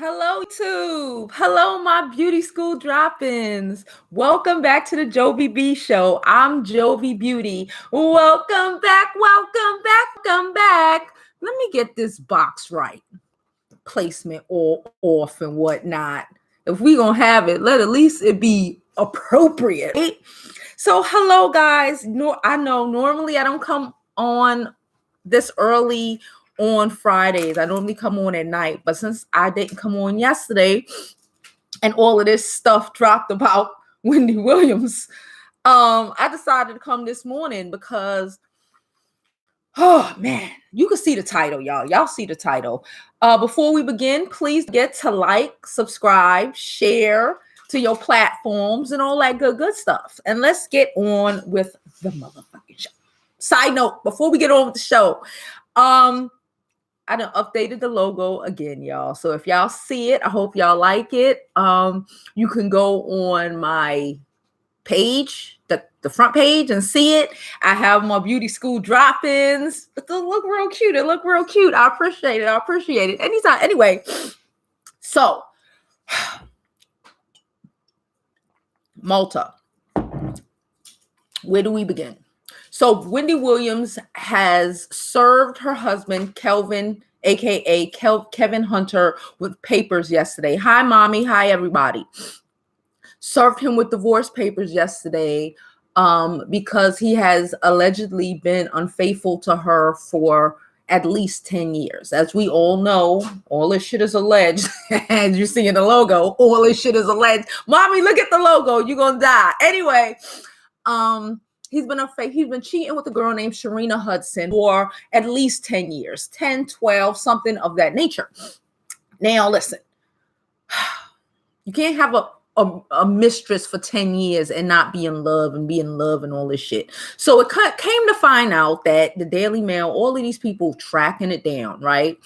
Hello, YouTube. Hello, my beauty school drop-ins. Welcome back to the Jovi B Show. I'm JoviBeauty. Welcome back, welcome back, welcome back. Let me get this box right. Placement all off and whatnot. If we gonna have it, let at least it be appropriate. Right? So, hello, guys. I know normally I don't come on this early on Fridays. I normally come on at night, but since I didn't come on yesterday and all of this stuff dropped about Wendy Willams, I decided to come this morning because, oh man, you can see the title, y'all. Y'all see the title. Before we begin, please get to like, subscribe, share to your platforms and all that good stuff. And let's get on with the motherfucking show. Side note, before we get on with the show, I done updated the logo again, y'all. So if y'all see it, I hope y'all like it. You can go on my page, the front page, and see it. I have my beauty school drop-ins. It look real cute. It look real cute. I appreciate it. Anytime. Anyway, so Malta. Where do we begin? So Wendy Willams has served her husband, Kelvin, aka Kevin Hunter, with papers yesterday. Hi, mommy. Hi, everybody. Served him with divorce papers yesterday because he has allegedly been unfaithful to her for at least 10 years. As we all know, all this shit is alleged. As you see in the logo, all this shit is alleged. Mommy, look at the logo. You're going to die. Anyway, he's been cheating with a girl named Sharina Hudson for at least 10 years, 10, 12, something of that nature. Now, listen, you can't have a mistress for 10 years and not be in love and all this shit. So it came to find out that the Daily Mail, all of these people tracking it down, right?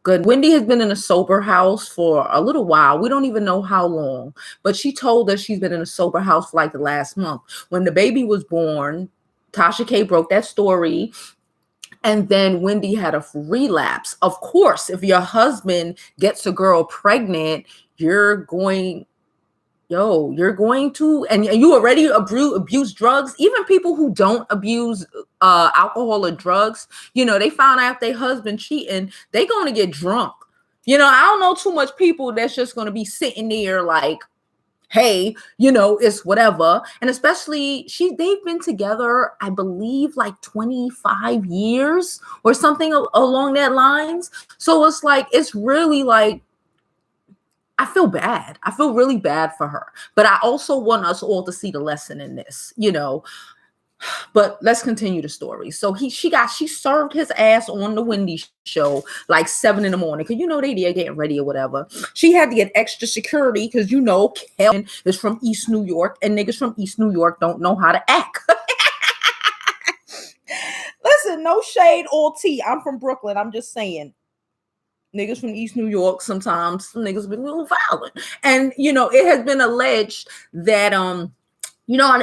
Good. Wendy has been in a sober house for a little while. We don't even know how long, but she told us she's been in a sober house for like the last month. When the baby was born, Tasha K broke that story. And then Wendy had a relapse. Of course, if your husband gets a girl pregnant, you're going to, and you already abuse drugs. Even people who don't abuse alcohol or drugs, they found out their husband cheating, they going to get drunk. I don't know too much people that's just going to be sitting there like, hey, it's whatever. And especially they've been together, I believe, like 25 years or something along that lines. So it's like, it's really like, I feel bad. I feel really bad for her. But I also want us all to see the lesson in this, But let's continue the story. So she served his ass on the Wendy Show like 7 a.m. because they there getting ready or whatever. She had to get extra security because Kelvin is from East New York and niggas from East New York don't know how to act. Listen, no shade or tea. I'm from Brooklyn. I'm just saying. Niggas from East New York, sometimes some niggas been a little violent. And, it has been alleged that,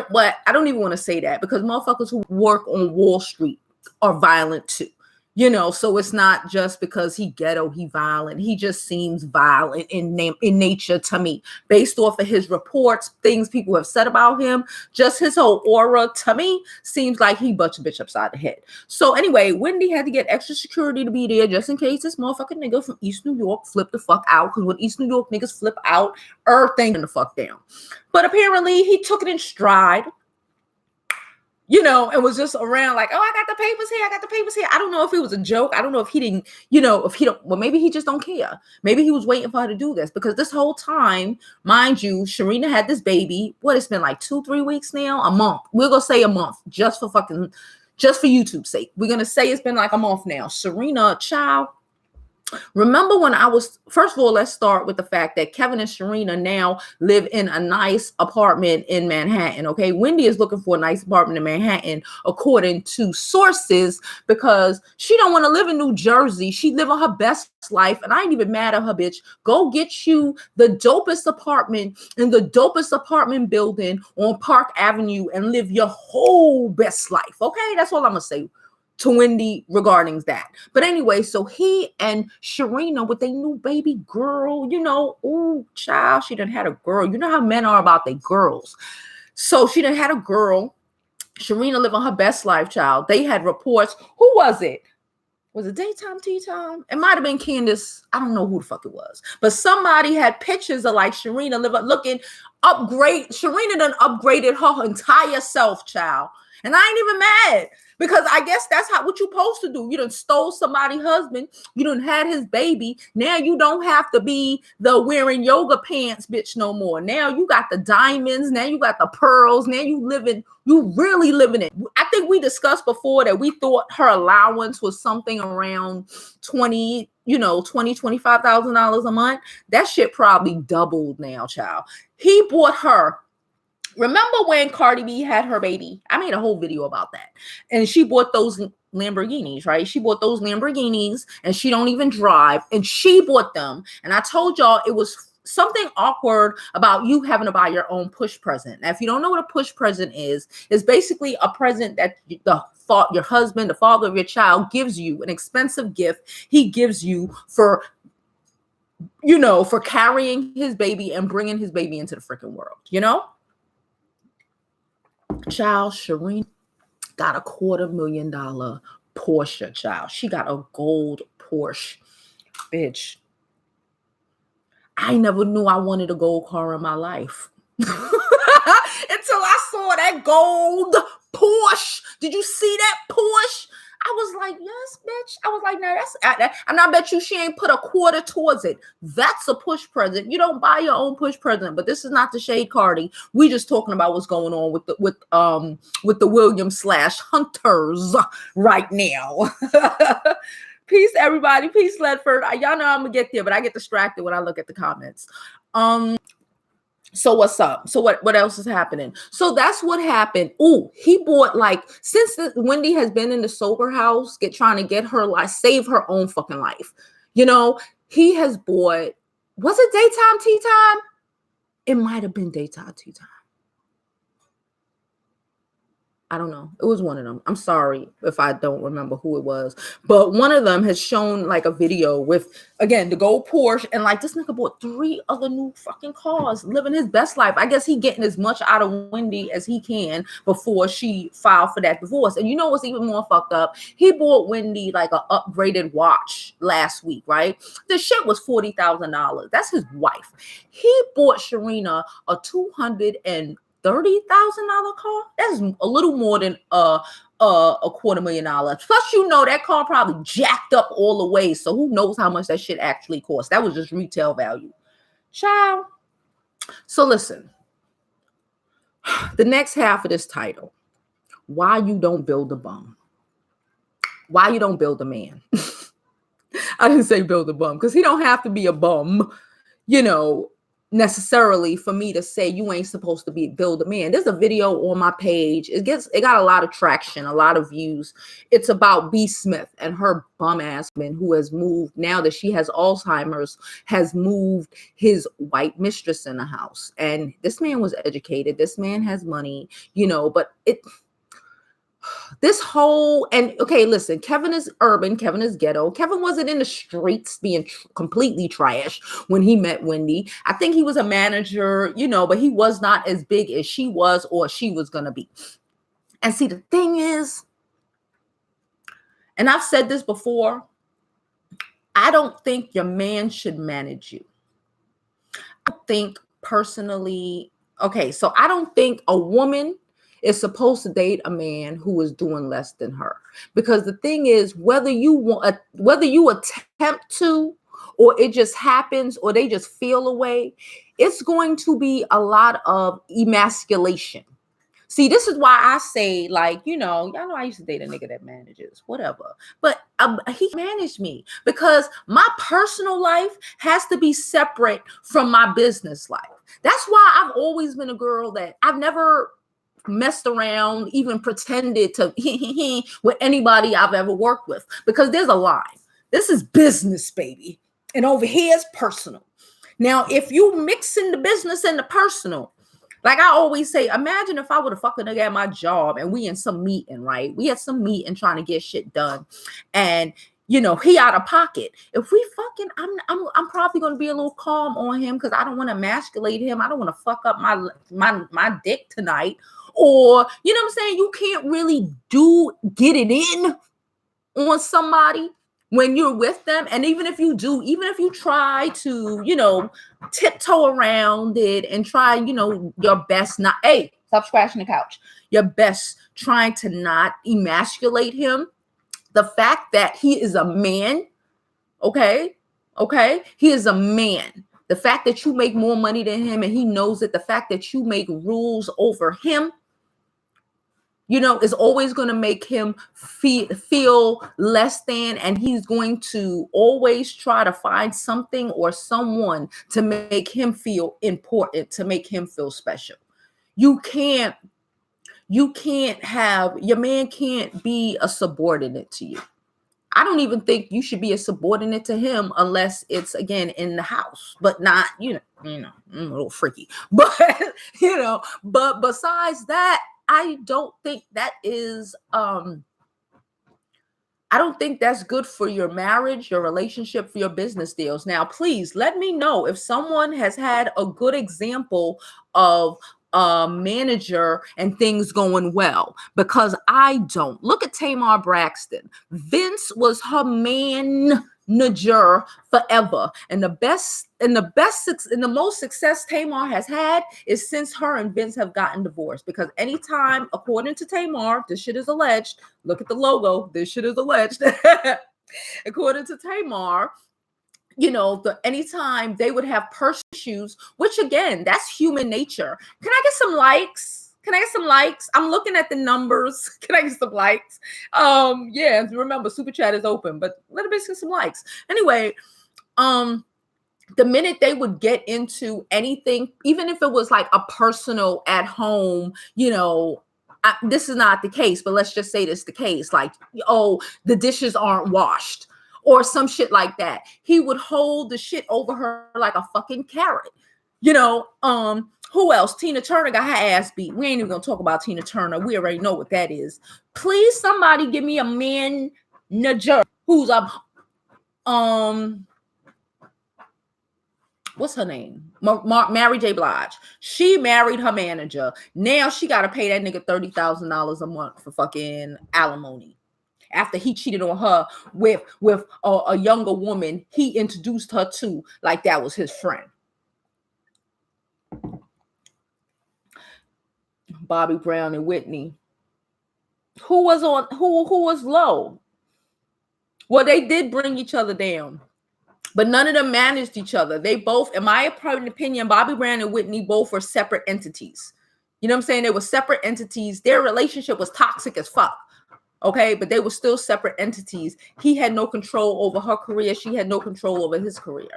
what? I don't even want to say that because motherfuckers who work on Wall Street are violent too. So it's not just because he ghetto, he violent. He just seems violent in nature to me, based off of his reports, things people have said about him. Just his whole aura to me seems like he butts a bitch upside the head. So anyway, Wendy had to get extra security to be there just in case this motherfucking nigga from East New York flipped the fuck out. Because when East New York niggas flip out, everything the fuck down. But apparently he took it in stride. And was just around like, oh, I got the papers here. I don't know if it was a joke. I don't know if he didn't, well, maybe he just don't care. Maybe he was waiting for her to do this because this whole time, mind you, Sharina had this baby. It's been like 2-3 weeks now, a month. We're going to say a month just for YouTube's sake. We're going to say it's been like a month now. Sharina, child. Remember when first of all, let's start with the fact that Kevin and Sharina now live in a nice apartment in Manhattan, okay? Wendy is looking for a nice apartment in Manhattan, according to sources, because she don't want to live in New Jersey. She living her best life, and I ain't even mad at her, bitch. Go get you the dopest apartment in the dopest apartment building on Park Avenue and live your whole best life, okay? That's all I'm going to say. to Wendy regarding that. But anyway, so he and Sharina with their new baby girl, ooh, child, she done had a girl. You know how men are about their girls. So she done had a girl. Sharina living her best life, child. They had reports. Who was it? Was it daytime, tea time? It might have been Candace. I don't know who the fuck it was. But somebody had pictures of like Sharina looking upgrade. Sharina done upgraded her entire self, child. And I ain't even mad. Because I guess that's what you're supposed to do. You done stole somebody's husband. You done had his baby. Now you don't have to be the wearing yoga pants bitch no more. Now you got the diamonds. Now you got the pearls. Now you really living it. I think we discussed before that we thought her allowance was something around $25,000 a month. That shit probably doubled now, child. He bought her. Remember when Cardi B had her baby? I made a whole video about that. And she bought those Lamborghinis, right? She bought those Lamborghinis and she don't even drive. And she bought them. And I told y'all it was something awkward about you having to buy your own push present. Now, if you don't know what a push present is, it's basically a present that your husband, the father of your child, gives you, an expensive gift he gives you for carrying his baby and bringing his baby into the freaking world, Child, Sharina got a $250,000 Porsche, child. She got a gold Porsche. Bitch, I never knew I wanted a gold car in my life. Until I saw that gold Porsche. Did you see that Porsche? I was like, yes, bitch. I was like, no, that's, and I bet you she ain't put a quarter towards it. That's a push present. You don't buy your own push present, but this is not the shade Cardi. We just talking about what's going on with the Williams / Hunters right now. Peace, everybody. Peace, Ledford. Y'all know I'm gonna get there, but I get distracted when I look at the comments. So what's up? So what else is happening? So that's what happened. Ooh, he bought since Wendy has been in the sober house, trying to get her life, save her own fucking life. He has bought, was it daytime tea time? It might have been daytime tea time. I don't know. It was one of them. I'm sorry if I don't remember who it was. But one of them has shown a video with, again, the gold Porsche. And this nigga bought 3 other new fucking cars, living his best life. I guess he getting as much out of Wendy as he can before she filed for that divorce. And you know what's even more fucked up? He bought Wendy an upgraded watch last week, right? The shit was $40,000. That's his wife. He bought Sharina a $230,000 car. That's a little more than a $250,000. Plus, that car probably jacked up all the way. So who knows how much that shit actually cost? That was just retail value, child. So listen, the next half of this title: why you don't build a bum? Why you don't build a man? I didn't say build a bum because he don't have to be a bum, necessarily for me to say you ain't supposed to build a man. There's a video on my page. It got a lot of traction, a lot of views. It's about B. Smith and her bum ass man who has moved, now that she has Alzheimer's, has moved his white mistress in the house. And this man was educated. This man has money, but this whole, and okay, listen, Kelvin is urban, Kelvin is ghetto. Kelvin wasn't in the streets being completely trash when he met Wendy. I think he was a manager, but he was not as big as she was or she was going to be. And see, the thing is, and I've said this before, I don't think your man should manage you. I think personally, okay, so I don't think a woman is supposed to date a man who is doing less than her. Because the thing is, whether you attempt to, or it just happens, or they just feel away, it's going to be a lot of emasculation. See, this is why I say, y'all know I used to date a nigga that manages, whatever. But he managed me because my personal life has to be separate from my business life. That's why I've always been a girl that I've never messed around, even pretended to with anybody I've ever worked with, because there's a line. This is business, baby. And over here is personal. Now, if you mix in the business and the personal, Like I always say, imagine if I would have fucked a nigga at my job and we in some meeting, right? We had some meeting trying to get shit done. And he out of pocket. If we fucking, I'm probably gonna be a little calm on him because I don't want to emasculate him. I don't want to fuck up my dick tonight. Or you know what I'm saying? You can't really get it in on somebody when you're with them. And even if you try to, tiptoe around it and try, your best not, hey, stop scratching the couch, your best trying to not emasculate him. The fact that he is a man, okay, he is a man. The fact that you make more money than him and he knows it, the fact that you make rules over him, is always going to make him feel less than, and he's going to always try to find something or someone to make him feel important, to make him feel special. Your man can't be a subordinate to you. I don't even think you should be a subordinate to him unless it's, again, in the house, but not, I'm a little freaky, but, but besides that, I don't think that is, I don't think that's good for your marriage, your relationship, for your business deals. Now, please let me know if someone has had a good example of a manager and things going well, because I don't. Look at Tamar Braxton. Vince was her manager forever, and the most success Tamar has had is since her and Vince have gotten divorced. Because anytime, according to Tamar, this shit is alleged. Look at the logo. This shit is alleged. According to Tamar, anytime they would have purse issues, which again, that's human nature. Can I get some likes? I'm looking at the numbers. Can I get some likes? Yeah, remember, super chat is open, but let me get some likes. Anyway, the minute they would get into anything, even if it was like a personal at home, this is not the case, but let's just say this is the case. Like, oh, the dishes aren't washed, or some shit like that. He would hold the shit over her like a fucking carrot. Who else? Tina Turner got her ass beat. We ain't even gonna talk about Tina Turner. We already know what that is. Please, somebody give me a manager who's up. What's her name? Mary J. Blige. She married her manager. Now she got to pay that nigga $30,000 a month for fucking alimony. After he cheated on her with a younger woman he introduced her to, like that was his friend. Bobby Brown and Whitney. Who was low? Well, they did bring each other down, but none of them managed each other. They both, in my opinion, Bobby Brown and Whitney both were separate entities. You know what I'm saying? They were separate entities. Their relationship was toxic as fuck. Okay, but they were still separate entities. He had no control over her career. She had no control over his career.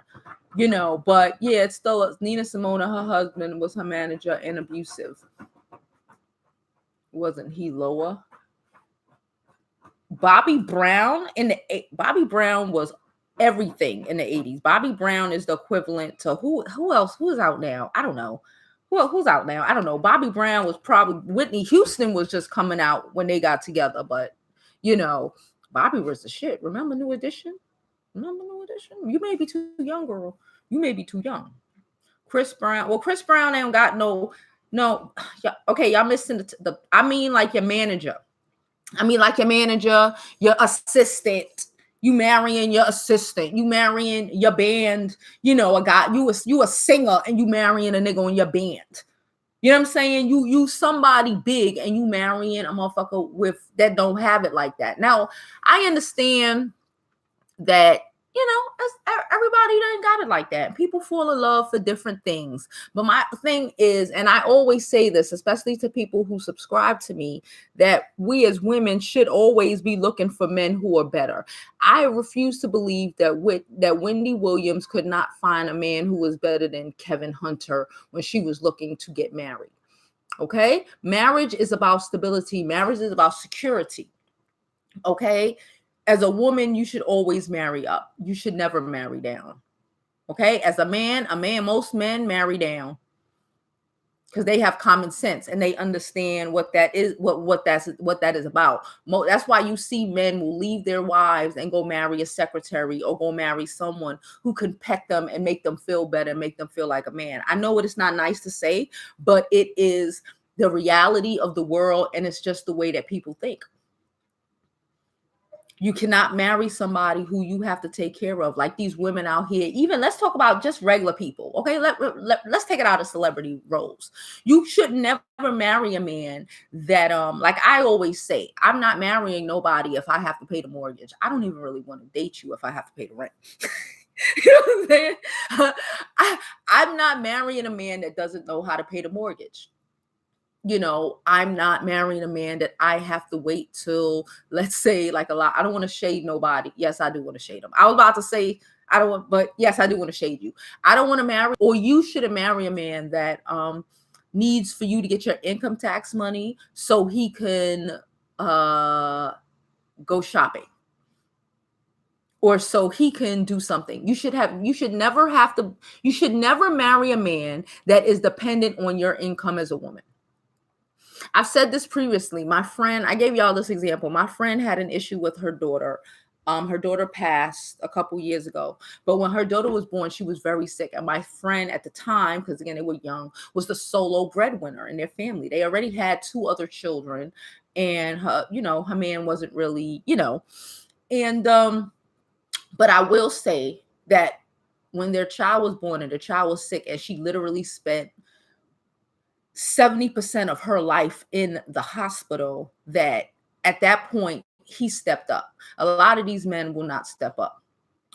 But yeah, it's still Nina Simone, her husband, was her manager and abusive. Wasn't he lower? Bobby Brown was everything in the 80s. Bobby Brown is the equivalent to who else? Who's out now? I don't know. Who's out now? I don't know. Bobby Brown was probably, Whitney Houston was just coming out when they got together, but Bobby was the shit. Remember New Edition? You may be too young, girl. You may be too young. Chris Brown. Well, Chris Brown ain't got no. Okay, y'all missing I mean, like your manager. Your assistant. You marrying your assistant. You marrying your band. A guy. You a singer and you marrying a nigga on your band. You know what I'm saying? You somebody big and you marrying a motherfucker that don't have it like that. Now, I understand that, everybody done got it like that. People fall in love for different things. But my thing is, and I always say this, especially to people who subscribe to me, that we as women should always be looking for men who are better. I refuse to believe that Wendy Williams could not find a man who was better than Kevin Hunter when she was looking to get married. Okay? Marriage is about stability. Marriage is about security. Okay? As a woman, you should always marry up. You should never marry down. Okay? As a man, most men marry down. because they have common sense and they understand what that is, what that is about. That's why you see men will leave their wives and go marry a secretary or go marry someone who can pet them and make them feel better, make them feel like a man. I know it's not nice to say, but it is the reality of the world, and it's just the way that people think. You cannot marry somebody who you have to take care of, like these women out here. Even let's talk about just regular people. Okay, let's take it out of celebrity roles. You should never marry a man that like I always say, I'm not marrying nobody if I have to pay the mortgage. I don't even really want to date you if I have to pay the rent. You know what I'm saying? I'm not marrying a man that doesn't know how to pay the mortgage. You know, I'm not marrying a man that I have to wait till, let's say, like a lot. I don't want to shade nobody. Yes, I do want to shade them. I was about to say I don't want, but yes, I do want to shade you. I don't want to marry, or you shouldn't marry a man that needs for you to get your income tax money so he can go shopping, or so he can do something. You should never marry a man that is dependent on your income as a woman. I've said this previously. My friend, I gave y'all this example. My friend had an issue with her daughter. Her daughter passed a couple years ago, but when her daughter was born, she was very sick. And my friend at the time, because again, they were young, was the solo breadwinner in their family. They already had 2 other children, and her man wasn't really, and but I will say that when their child was born and the child was sick, and she literally spent 70% of her life in the hospital, that at that point he stepped up. A lot of these men will not step up.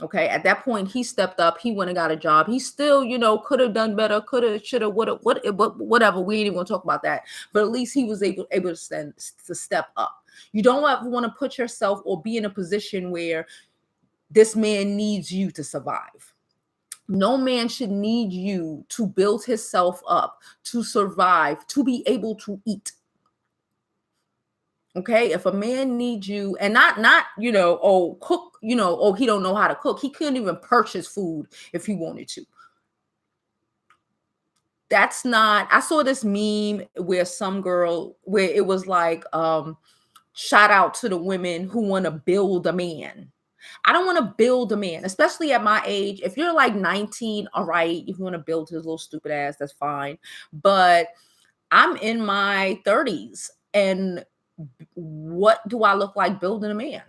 Okay. At that point, he stepped up. He went and got a job. He still, could have done better, could have, should have, whatever. We ain't even gonna talk about that. But at least he was able to step up. You don't ever want to put yourself or be in a position where this man needs you to survive. No man should need you to build himself up, to survive, to be able to eat. Okay, if a man needs you, and not cook, he don't know how to cook. He couldn't even purchase food if he wanted to. That's not. I saw this meme where it was like, shout out to the women who want to build a man. I don't want to build a man, especially at my age. If you're like 19, all right, if you want to build his little stupid ass, that's fine. But I'm in my 30s, and what do I look like building a man?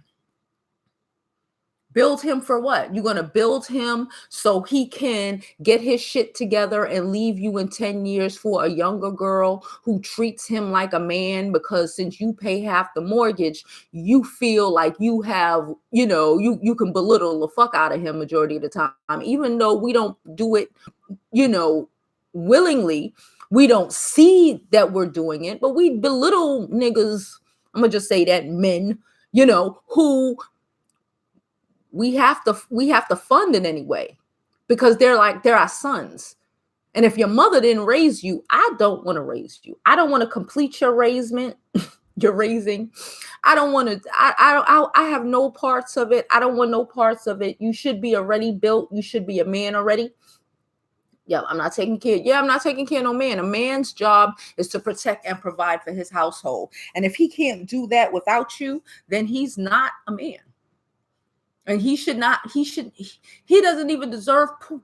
Build him for what? You're going to build him so he can get his shit together and leave you in 10 years for a younger girl who treats him like a man, because since you pay half the mortgage, you feel like you have, you can belittle the fuck out of him majority of the time. Even though we don't do it, willingly, we don't see that we're doing it, but we belittle niggas. I'm going to just say that, men, who we have to fund in any way, because they're our sons. And if your mother didn't raise you, I don't want to raise you. I don't want to complete your raising. I don't want to. I have no parts of it. I don't want no parts of it. You should be already built. You should be a man already. Yeah, I'm not taking care. Yeah, I'm not taking care of no man. A man's job is to protect and provide for his household. And if he can't do that without you, then he's not a man. And he doesn't even deserve to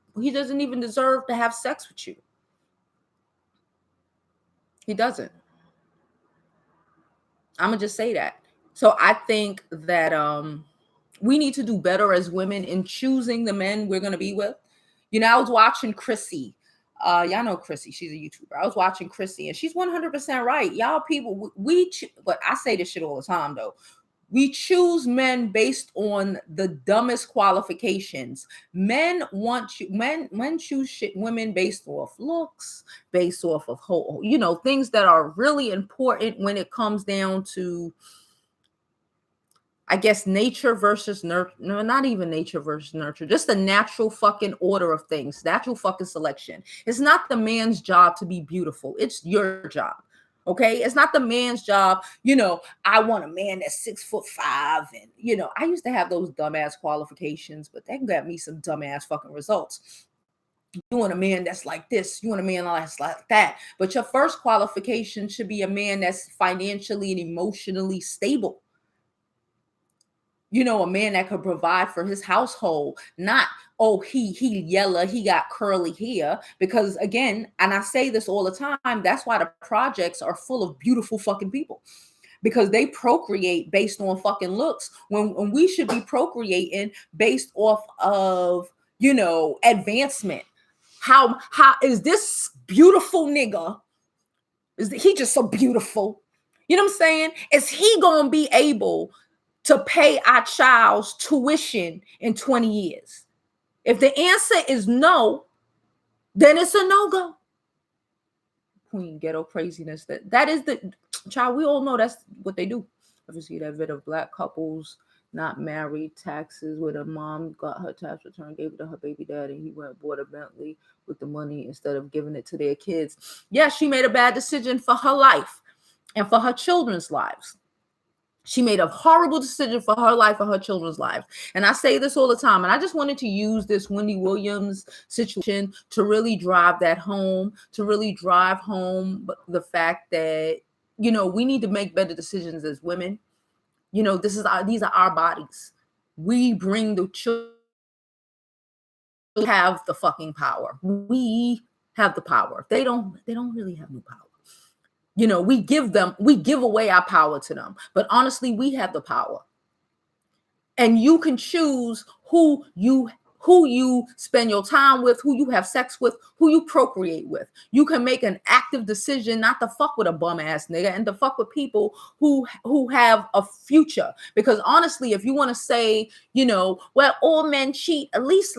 have sex with you. He doesn't. I'm going to just say that. So I think that we need to do better as women in choosing the men we're going to be with. I was watching Chrissy. Y'all know Chrissy. She's a YouTuber. I was watching Chrissy, and she's 100% right. Y'all people, but I say this shit all the time, though. We choose men based on the dumbest qualifications. Men choose women based off looks, based off of things that are really important when it comes down to, I guess, nature versus nurture. No, not even nature versus nurture. Just the natural fucking order of things. Natural fucking selection. It's not the man's job to be beautiful. It's your job. Okay, it's not the man's job. I want a man that's 6'5", and I used to have those dumbass qualifications, but that got me some dumbass fucking results. You want a man that's like this. You want a man that's like that. But your first qualification should be a man that's financially and emotionally stable. You know, a man that could provide for his household, not, oh, he yellow, he got curly hair. Because again, and I say this all the time, that's why the projects are full of beautiful fucking people. Because they procreate based on fucking looks when we should be procreating based off of, you know, advancement. How is this beautiful nigga? Is he just so beautiful? You know what I'm saying? Is he gonna be able to pay our child's tuition in 20 years? If the answer is no, then it's a no-go. Queen ghetto craziness. That is the child. We all know that's what they do. Ever see that vid of black couples not married, taxes, where the mom got her tax return, gave it to her baby daddy, and he went and bought a Bentley with the money instead of giving it to their kids. Yeah, she made a bad decision for her life and for her children's lives. She made a horrible decision for her life and her children's lives. And I say this all the time. And I just wanted to use this Wendy Willams situation to really drive that home, to really drive home the fact that, you know, we need to make better decisions as women. You know, these are our bodies. We bring the children, have the fucking power. We have the power. They don't really have no power. You know, we give away our power to them. But honestly, we have the power. And you can choose who you spend your time with, who you have sex with, who you procreate with. You can make an active decision not to fuck with a bum ass nigga and to fuck with people who have a future. Because honestly, if you want to say, you know, well, all men cheat, at least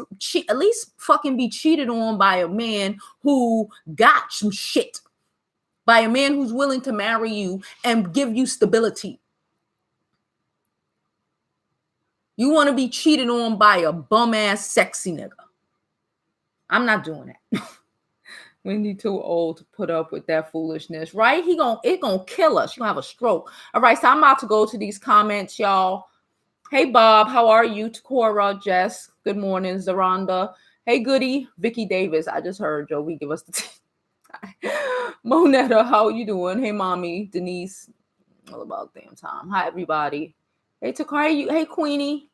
fucking be cheated on by a man who got some shit. By a man who's willing to marry you and give you stability. You want to be cheated on by a bum ass sexy nigga. I'm not doing that. Wendy too old to put up with that foolishness, right? It gonna kill us. She gonna have a stroke. All right, so I'm about to go to these comments, y'all. Hey Bob, how are you? Takora, Jess, good morning. Zaranda, hey Goody, Vicky Davis. I just heard Jovi give us the Monetta, how you doing? Hey mommy, Denise, all about damn time. Hi everybody. Hey Takara, hey Queenie.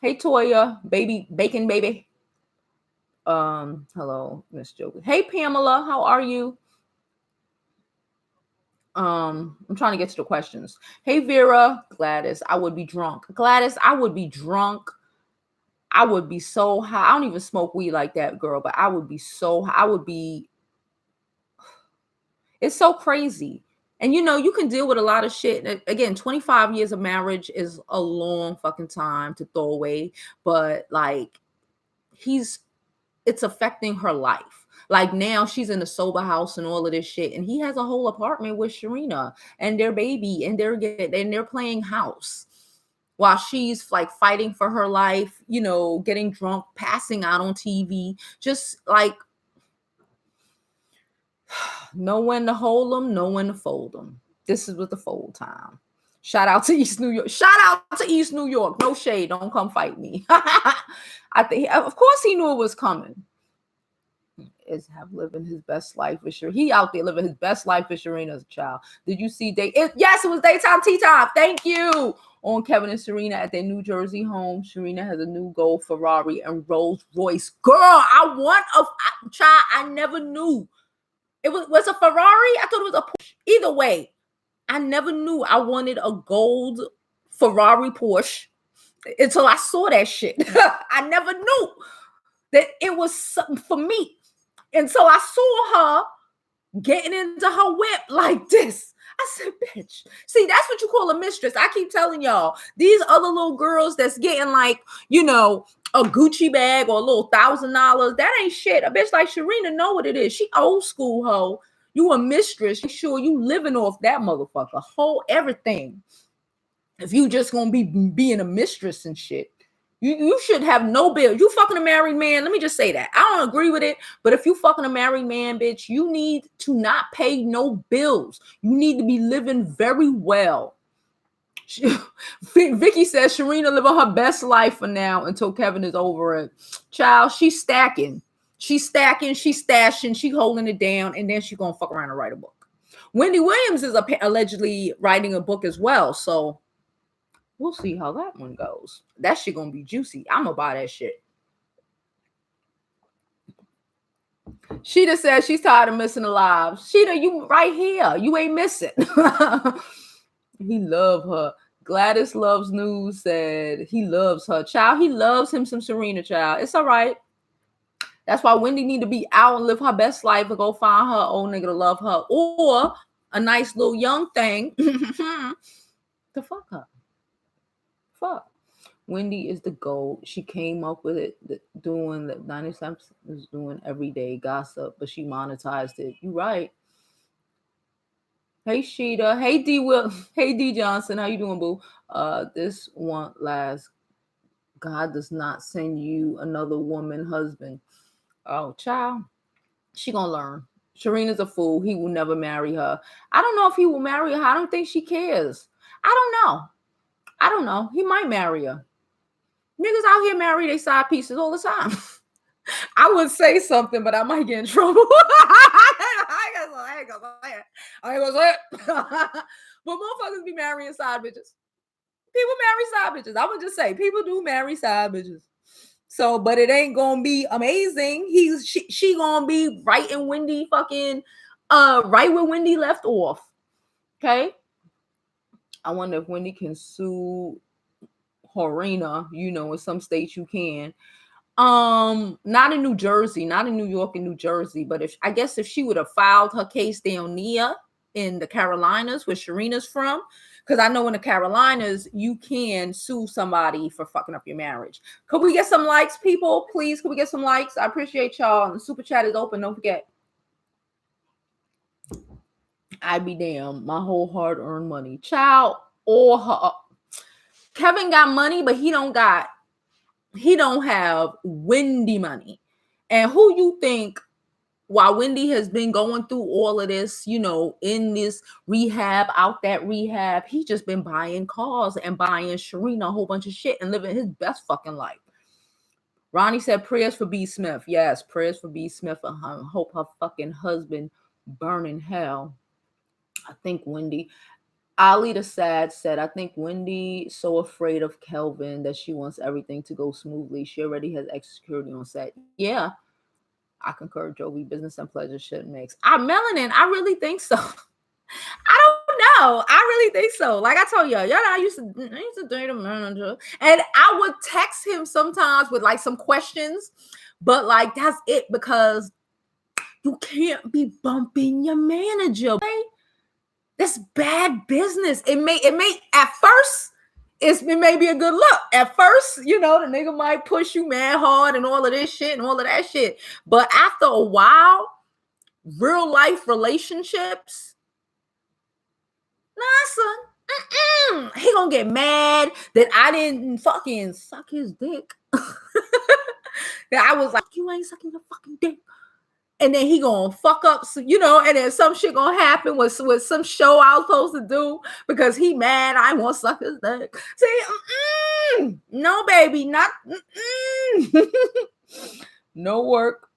Hey Toya, baby, bacon baby. Hello, Miss Jovi. Hey Pamela, how are you? I'm trying to get to the questions. Hey Vera, Gladys, I would be drunk. Gladys, I would be drunk. I would be so high. I don't even smoke weed like that, girl, but I would be so high. It's so crazy. And you know, you can deal with a lot of shit. Again, 25 years of marriage is a long fucking time to throw away. But like, it's affecting her life. Like now she's in a sober house and all of this shit. And he has a whole apartment with Sharina and their baby, and they're playing house while she's like fighting for her life, you know, getting drunk, passing out on TV, just like, know when to hold them, know when to fold them. This is with the fold time. Shout out to East New York. Shout out to East New York. No shade. Don't come fight me. I think, of course, he knew it was coming. Is have living his best life with Sharina. He out there living his best life with Sharina as a child. Did you see yes, it was daytime tea time. Thank you. On Kevin and Serena at their New Jersey home. Sharina has a new gold Ferrari and Rolls Royce. Girl, I never knew. It was a Ferrari? I thought it was a Porsche. Either way, I never knew I wanted a gold Ferrari Porsche until I saw that shit. I never knew that it was something for me. And so I saw her getting into her whip like this. I said, bitch. See, that's what you call a mistress. I keep telling y'all, these other little girls that's getting like, you know, a Gucci bag or a little $1,000, that ain't shit. A bitch like Sharina know what it is. She old school hoe. You a mistress. Make sure you living off that motherfucker. Whole everything. If you just gonna be being a mistress and shit. You should have no bill. You fucking a married man. Let me just say that. I don't agree with it, but if you fucking a married man, bitch, you need to not pay no bills. You need to be living very well. Vicky says Sharina living her best life for now until Kevin is over it. Child, she's stacking. She's stacking, she's stashing, she holding it down, and then she's gonna fuck around and write a book. Wendy Willams is allegedly writing a book as well, so we'll see how that one goes. That shit gonna be juicy. I'm gonna buy that shit. Sheeta says she's tired of missing the lives. Sheeta, you right here. You ain't missing. He love her. Gladys Loves News said he loves her. Child, he loves him some Serena, child. It's all right. That's why Wendy need to be out and live her best life and go find her old nigga to love her. Or a nice little young thing to fuck her. Fuck. Wendy is the GOAT. She came up with it, doing that 97 is doing everyday gossip, but she monetized it. You right. Hey Sheeta. Hey D Will. Hey D Johnson. How you doing, boo? This won't last. God does not send you another woman husband. Oh, child. She gonna learn. Serena's a fool. He will never marry her. I don't know if he will marry her. I don't think she cares. I don't know. He might marry her. Niggas out here marry their side pieces all the time. I would say something, but I might get in trouble. I ain't gonna say it. But motherfuckers be marrying side bitches. People marry side bitches. I would just say people do marry side bitches. So, but it ain't gonna be amazing. She gonna be right in Wendy fucking right where Wendy left off. Okay. I wonder if Wendy can sue Horena. You know, in some states you can. Not in New Jersey, not in New York and New Jersey, but if she would have filed her case down near in the Carolinas where Serena's from, because I know in the Carolinas you can sue somebody for fucking up your marriage. Could we get some likes, people? Please, could we get some likes? I appreciate y'all. And the super chat is open. Don't forget. I'd be damn, my whole hard-earned money. Child or her. Kevin got money, but he don't have Wendy money. And who you think, while Wendy has been going through all of this, you know, in this rehab, out that rehab, he just been buying cars and buying Serena a whole bunch of shit and living his best fucking life. Ronnie said prayers for B. Smith. Yes, prayers for B. Smith. I hope her fucking husband burn in hell. I think Wendy... Ali the Sad said, I think Wendy so afraid of Kelvin that she wants everything to go smoothly. She already has extra security on set. Yeah, I concur. Jovi, business and pleasure should mix. Melanin, I really think so. I don't know. I really think so. Like I told y'all, I used to date a manager. And I would text him sometimes with like some questions. But like, that's it, because you can't be bumping your manager. Okay? That's bad business. It may at first it may be a good look. At first, you know, the nigga might push you mad hard and all of this shit and all of that shit. But after a while, real life relationships, nah, son, he gonna get mad that I didn't fucking suck his dick. That I was like, you ain't sucking your fucking dick. And then he gonna fuck up, you know, and then some shit gonna happen with some show I was supposed to do because he mad. I want to suck his dick. See, no, baby, not no work.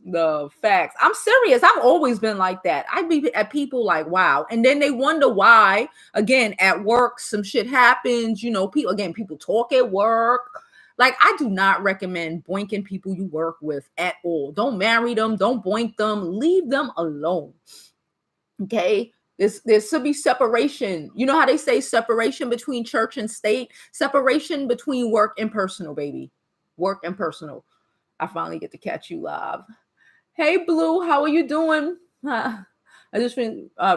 The facts. I'm serious. I've always been like that. I'd be at people like, wow, and then they wonder why. Again, at work, some shit happens. You know, people talk at work. Like, I do not recommend boinking people you work with at all. Don't marry them. Don't boink them. Leave them alone. Okay? There should be separation. You know how they say separation between church and state? Separation between work and personal, baby. Work and personal. I finally get to catch you live. Hey, Blue. How are you doing? I just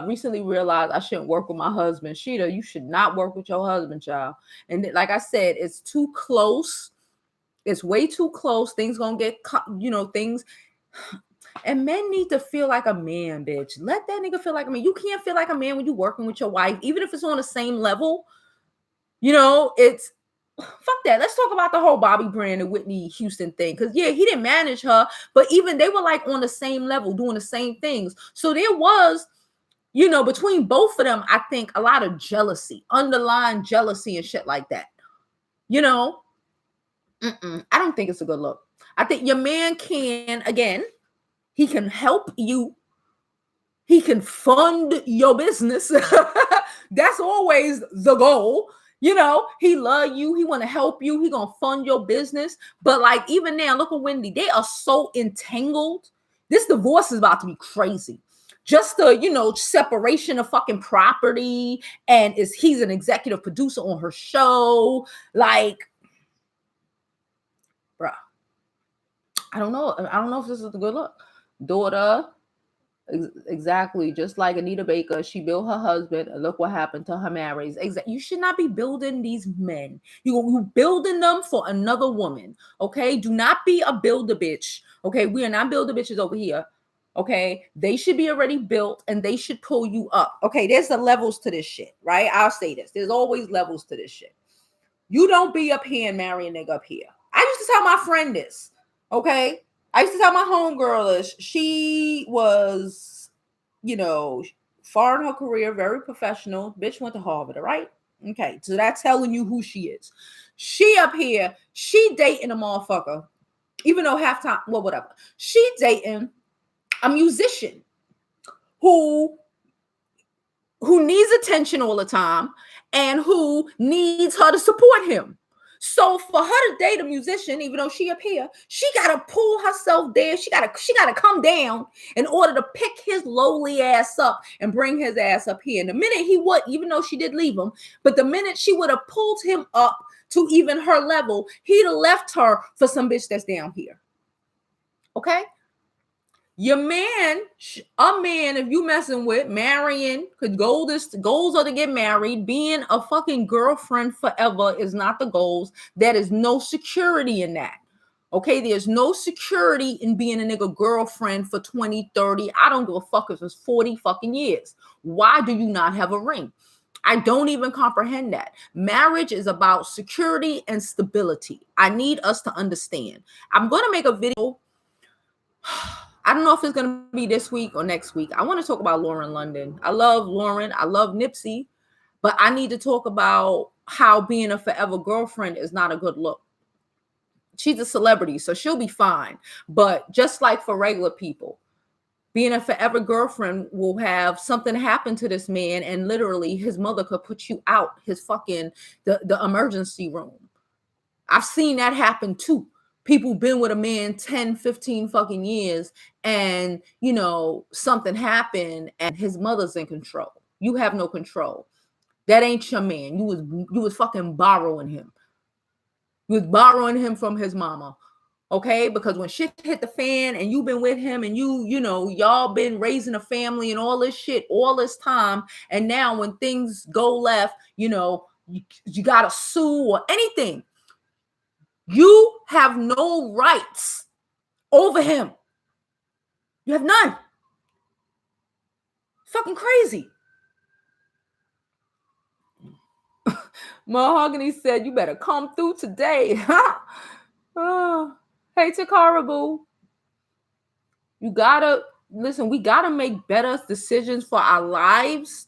recently realized I shouldn't work with my husband. Sheeta, you should not work with your husband, child. And like I said, it's too close. It's way too close. Things gonna get, you know, things. And men need to feel like a man, bitch. Let that nigga feel like a man. You can't feel like a man when you're working with your wife, even if it's on the same level. You know, it's fuck that. Let's talk about the whole Bobby Brown and Whitney Houston thing. Because, yeah, he didn't manage her, but even they were like on the same level, doing the same things. So there was, you know, between both of them, I think a lot of jealousy, underlying jealousy and shit like that. You know, I don't think it's a good look. I think your man can, again, he can help you. He can fund your business. That's always the goal. You know, he love you. He want to help you. He gonna fund your business. But like even now, look at Wendy. They are so entangled. This divorce is about to be crazy. Just the, separation of fucking property. And he's an executive producer on her show. Like, bruh. I don't know. I don't know if this is a good look. Daughter. Exactly. Just like Anita Baker, she built her husband. And look what happened to her marriage. You should not be building these men. You building them for another woman. Okay. Do not be a builder bitch. Okay. We are not builder bitches over here. Okay. They should be already built and they should pull you up. Okay. There's the levels to this shit, right? I'll say this. There's always levels to this shit. You don't be up here and marry a nigga up here. I used to tell my friend this. Okay. I used to tell my homegirl this. She was, far in her career, very professional. Bitch went to Harvard, all right? Okay, so that's telling you who she is. She up here, she dating a motherfucker, even though halftime, well, whatever. She dating a musician who needs attention all the time and who needs her to support him. So for her to date a musician, even though she up here, she gotta pull herself there. She gotta come down in order to pick his lowly ass up and bring his ass up here. And the minute he would, even though she did leave him, but the minute she would have pulled him up to even her level, he'd have left her for some bitch that's down here. Okay? Your man, a man, if you messing with marrying, because goals are to get married. Being a fucking girlfriend forever is not the goals. There is no security in that. Okay, there's no security in being a nigga girlfriend for 20, 30. I don't give a fuck if it's 40 fucking years. Why do you not have a ring? I don't even comprehend that. Marriage is about security and stability. I need us to understand. I'm going to make a video. I don't know if it's going to be this week or next week. I want to talk about Lauren London. I love Lauren. I love Nipsey. But I need to talk about how being a forever girlfriend is not a good look. She's a celebrity, so she'll be fine. But just like for regular people, being a forever girlfriend will have something happen to this man, and literally his mother could put you out his fucking the emergency room. I've seen that happen too. People been with a man 10, 15 fucking years and, something happened and his mother's in control. You have no control. That ain't your man. You was fucking borrowing him. You was borrowing him from his mama. Okay? Because when shit hit the fan and you've been with him and y'all been raising a family and all this shit all this time. And now when things go left, you got to sue or anything. You have no rights over him. You have none. Fucking crazy. Mahogany said, you better come through today. Oh, hey, Takara Boo. You gotta, listen, we gotta make better decisions for our lives,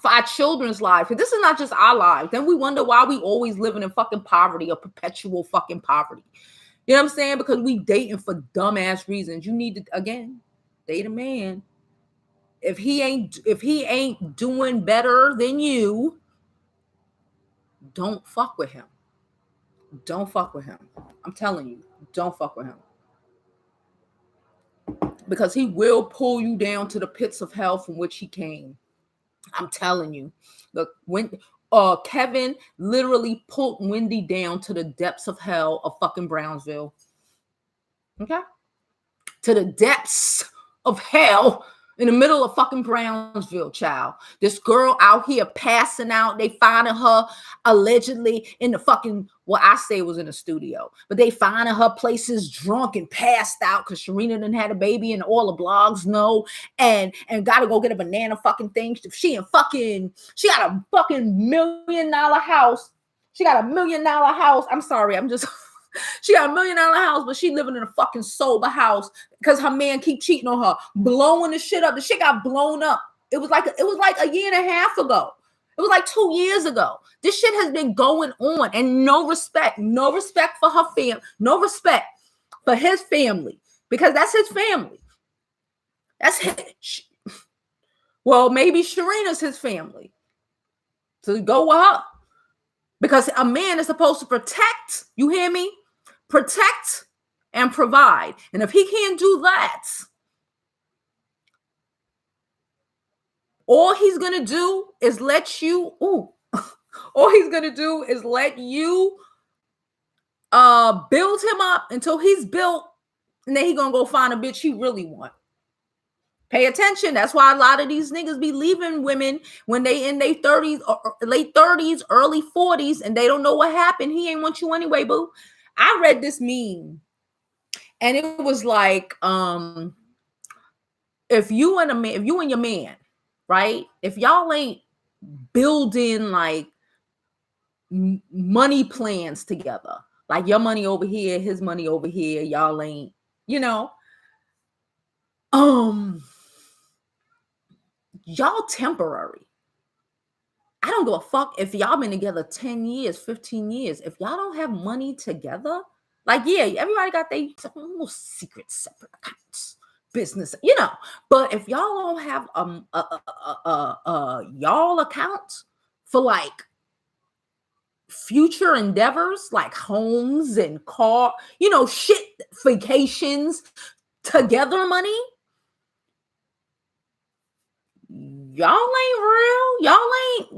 for our children's lives. Because this is not just our lives. Then we wonder why we always living in fucking poverty or perpetual fucking poverty. You know what I'm saying? Because we dating for dumbass reasons. You need to, again, date a man. If he ain't doing better than you, don't fuck with him. Don't fuck with him. I'm telling you, don't fuck with him. Because he will pull you down to the pits of hell from which he came. I'm telling you. Look, when Kelvin literally pulled Wendy down to the depths of hell of fucking Brownsville. Okay? To the depths of hell in the middle of fucking Brownsville, child. This girl out here passing out. They finding her allegedly in the fucking, well, I say it was in the studio, but they finding her places drunk and passed out because Sharina done had a baby and all the blogs know and gotta go get a banana fucking thing. She got a fucking $1 million house. She got a $1 million house. I'm sorry, she got $1 million house, but she living in a fucking sober house because her man keep cheating on her, blowing the shit up. The shit got blown up. It was like a year and a half ago. It was like 2 years ago. This shit has been going on, and no respect for her family, no respect for his family, because that's his family. That's his. Well, maybe Sharina's his family. So go with her. Because a man is supposed to protect, you hear me? Protect and provide. And if he can't do that, all he's going to do is let you, all he's going to do is let you build him up until he's built, and then he going to go find a bitch he really want. Pay attention. That's why a lot of these niggas be leaving women when they in their 30s or late 30s, early 40s, and they don't know what happened. He ain't want you anyway, boo. I read this meme, and it was like, if you and your man, right? If y'all ain't building like money plans together, like your money over here, his money over here, y'all ain't, y'all temporary. I don't give a fuck if y'all been together 10 years, 15 years. If y'all don't have money together, like, yeah, everybody got their little secret separate accounts, business, But if y'all don't have y'all accounts for like future endeavors, like homes and car, shit, vacations, together money, y'all ain't real.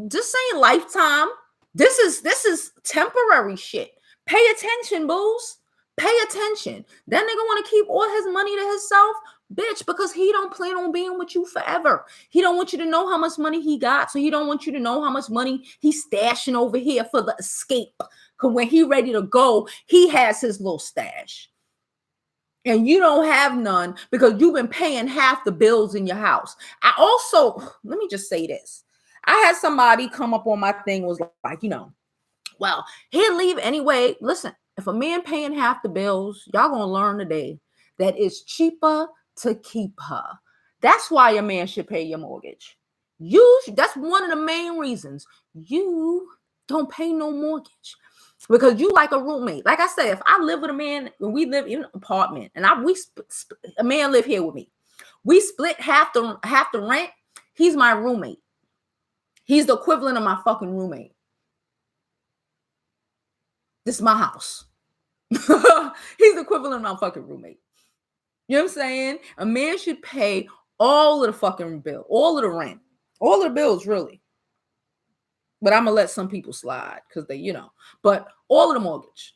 This ain't lifetime. This is temporary shit. Pay attention, booze. Pay attention. That nigga want to keep all his money to himself, bitch, because he don't plan on being with you forever. He don't want you to know how much money he got, so he don't want you to know how much money he's stashing over here for the escape. Because when he ready to go, he has his little stash. And you don't have none because you've been paying half the bills in your house. I also, let me just say this. I had somebody come up on my thing, was like, well, he'll leave anyway. Listen, if a man paying half the bills, y'all gonna learn today that it's cheaper to keep her. That's why a man should pay your mortgage. That's one of the main reasons you don't pay no mortgage. Because you like a roommate. Like I said, if I live with a man, when we live in an apartment, and a man live here with me, we split half the rent. He's my roommate. He's the equivalent of my fucking roommate. This is my house. He's the equivalent of my fucking roommate. You know what I'm saying? A man should pay all of the fucking bill, all of the rent, all of the bills, really. But I'm gonna let some people slide because they, but all of the mortgage.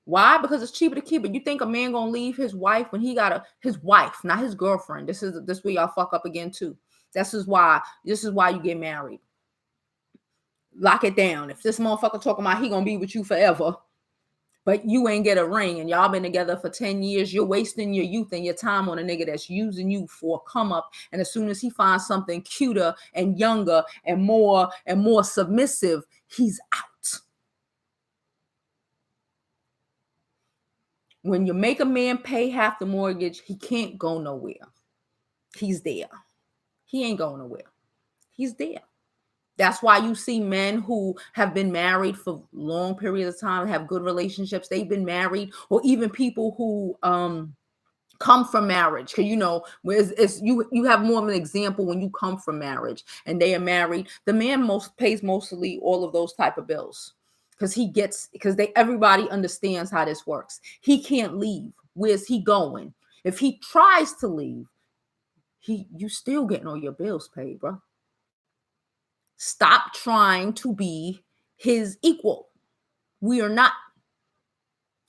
Why? Because it's cheaper to keep it. You think a man gonna leave his wife when he got his wife, not his girlfriend? This where y'all fuck up again too. This is why you get married. Lock it down. If this motherfucker talking about he gonna be with you forever, but you ain't get a ring and y'all been together for 10 years, you're wasting your youth and your time on a nigga that's using you for a come up. And as soon as he finds something cuter and younger and more submissive, he's out. When you make a man pay half the mortgage, he can't go nowhere. He's there. He ain't going nowhere. He's there. That's why you see men who have been married for long periods of time, have good relationships. They've been married, or even people who come from marriage. Because you have more of an example when you come from marriage and they are married. The man pays mostly all of those type of bills because everybody understands how this works. He can't leave. Where's he going? If he tries to leave, you still getting all your bills paid, bro. Stop trying to be his equal. We are not.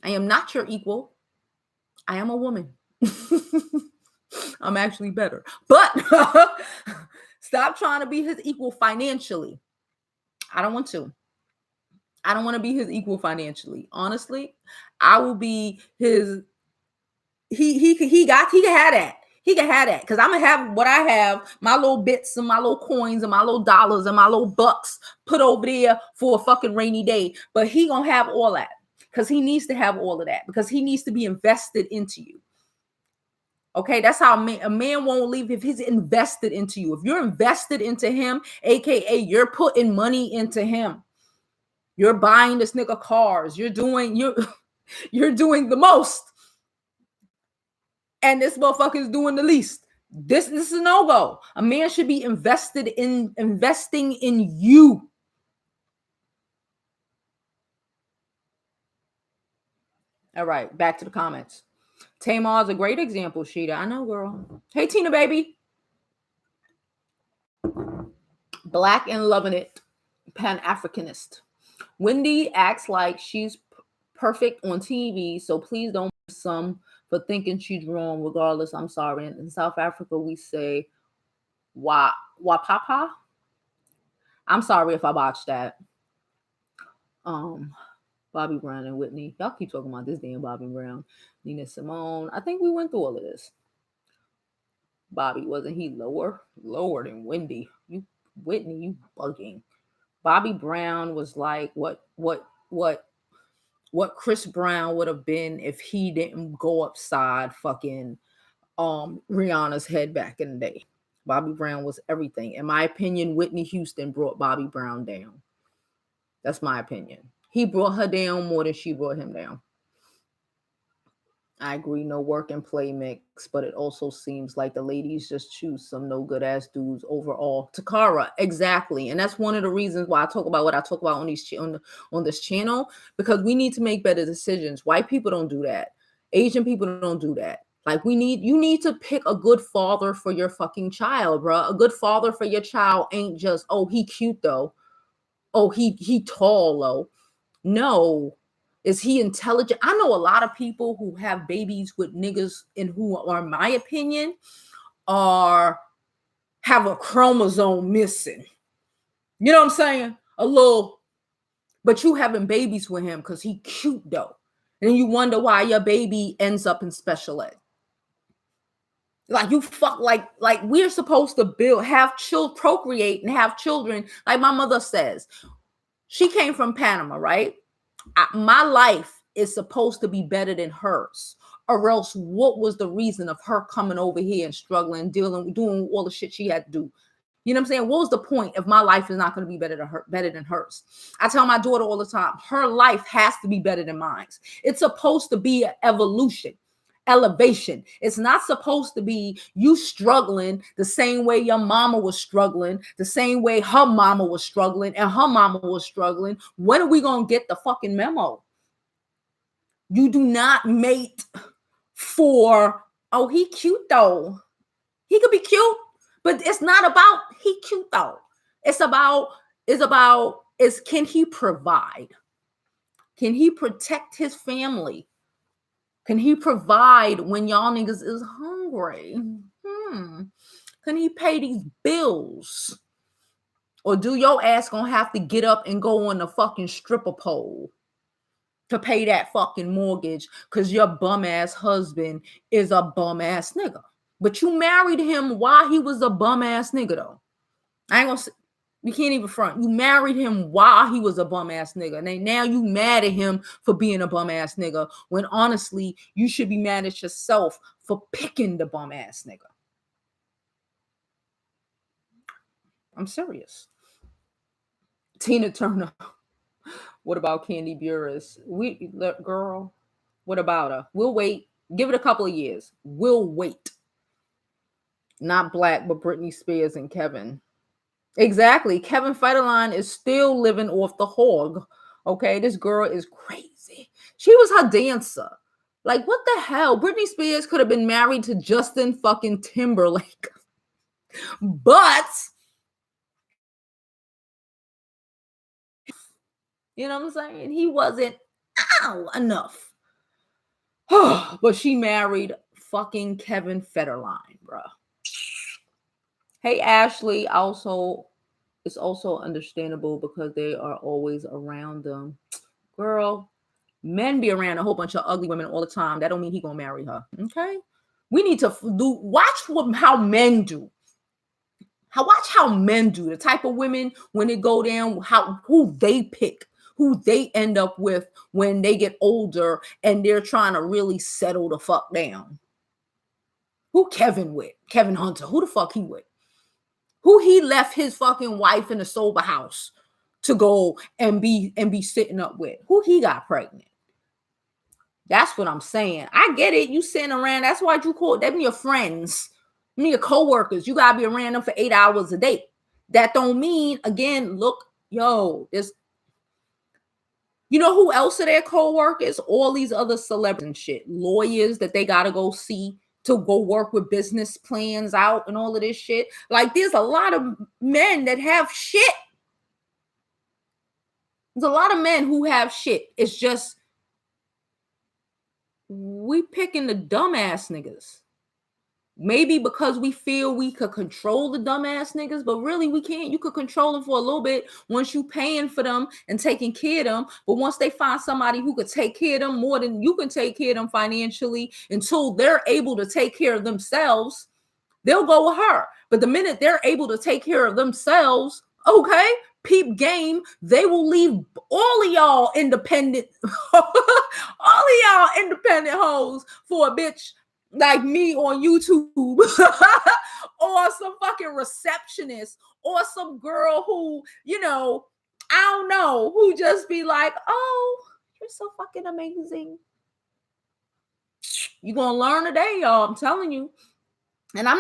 I am not your equal. I am a woman. I'm actually better. But stop trying to be his equal financially. I don't want to. I don't want to be his equal financially. Honestly, I will be his. He can have that. He can have that because I'm gonna have what I have, my little bits and my little coins and my little dollars and my little bucks put over there for a fucking rainy day. But he gonna have all that because he needs to have all of that because he needs to be invested into you. Okay, that's how a man won't leave if he's invested into you. If you're invested into him, aka you're putting money into him, you're buying this nigga cars, you're doing you're doing the most, and this motherfucker is doing the least. This is a no-go. A man should be investing in you. All right, back to the comments. Tamar's a great example, Sheeta. I know, girl. Hey, Tina, baby. Black and loving it. Pan-Africanist. Wendy acts like she's perfect on TV, so please don't some for thinking she's wrong. Regardless, I'm sorry. In South Africa, we say wa papa. I'm sorry if I botched that. Bobby Brown and Whitney. Y'all keep talking about this damn Bobby Brown. Nina Simone. I think we went through all of this. Bobby, wasn't he lower than Wendy? Whitney, you bugging. Bobby Brown was like what Chris Brown would have been if he didn't go upside fucking Rihanna's head back in the day. Bobby Brown was everything. In my opinion, Whitney Houston brought Bobby Brown down. That's my opinion. He brought her down more than she brought him down. I agree, no work and play mix, but it also seems like the ladies just choose some no good ass dudes overall. Takara, exactly, and that's one of the reasons why I talk about what I talk about on this channel, because we need to make better decisions. White people don't do that. Asian people don't do that. Like you need to pick a good father for your fucking child, bro. A good father for your child ain't just, oh, he cute though. Oh, he tall though. No. Is he intelligent? I know a lot of people who have babies with niggas and who are, in my opinion, have a chromosome missing. You know what I'm saying? A little, but you having babies with him because he cute though. And you wonder why your baby ends up in special ed. Like you fuck, like we're supposed to procreate and have children. Like my mother says, she came from Panama, right? My life is supposed to be better than hers, or else what was the reason of her coming over here and struggling, doing all the shit she had to do? You know what I'm saying? What was the point if my life is not going to be better than hers? I tell my daughter all the time, her life has to be better than mine. It's supposed to be an elevation. It's not supposed to be you struggling the same way your mama was struggling, the same way her mama was struggling and her mama was struggling. When are we going to get the fucking memo? You do not mate for, oh, he cute though. He could be cute, but it's not about he cute though. It's about can he provide? Can he protect his family? Can he provide when y'all niggas is hungry? Can he pay these bills? Or do your ass gonna have to get up and go on the fucking stripper pole to pay that fucking mortgage because your bum ass husband is a bum ass nigga? But you married him while he was a bum ass nigga though. I ain't gonna say, you can't even front. You married him while he was a bum ass nigga. And now you mad at him for being a bum ass nigga, when honestly, you should be mad at yourself for picking the bum ass nigga. I'm serious. Tina Turner. What about Candy Buress? Girl, what about her? We'll wait. Give it a couple of years. We'll wait. Not Black, but Britney Spears and Kevin. Exactly. Kevin Federline is still living off the hog. Okay, this girl is crazy. She was her dancer. Like, what the hell? Britney Spears could have been married to Justin fucking Timberlake. But, you know what I'm saying? He wasn't enough. But she married fucking Kevin Federline, bruh. Hey, Ashley, it's also understandable because they are always around them. Girl, men be around a whole bunch of ugly women all the time. That don't mean he gonna marry her. Okay, we need to watch how men do. Watch how men do. The type of women when they go down, who they pick, who they end up with when they get older and they're trying to really settle the fuck down. Who Kevin with? Kevin Hunter. Who the fuck he with? Who he left his fucking wife in a sober house to go and be sitting up with? Who he got pregnant? That's what I'm saying. I get it. You sitting around. That's why you call them your friends, your coworkers. You gotta be around them for 8 hours a day. That don't mean, again, look, yo, this. You know who else are their co-workers? All these other celebrities and shit. Lawyers that they gotta go see to go work with business plans out and all of this shit. Like, there's a lot of men that have shit. There's a lot of men who have shit. It's just we picking the dumbass niggas. Maybe because we feel we could control the dumbass niggas, but really we can't. You could control them for a little bit once you paying for them and taking care of them. But once they find somebody who could take care of them more than you can take care of them financially, until they're able to take care of themselves, they'll go with her. But the minute they're able to take care of themselves, okay, peep game, they will leave all of y'all independent, all of y'all independent hoes for a bitch like me on YouTube, or some fucking receptionist, or some girl who, you know, I don't know, who just be like, oh, you're so fucking amazing. You're gonna learn today, y'all. I'm telling you. And I'm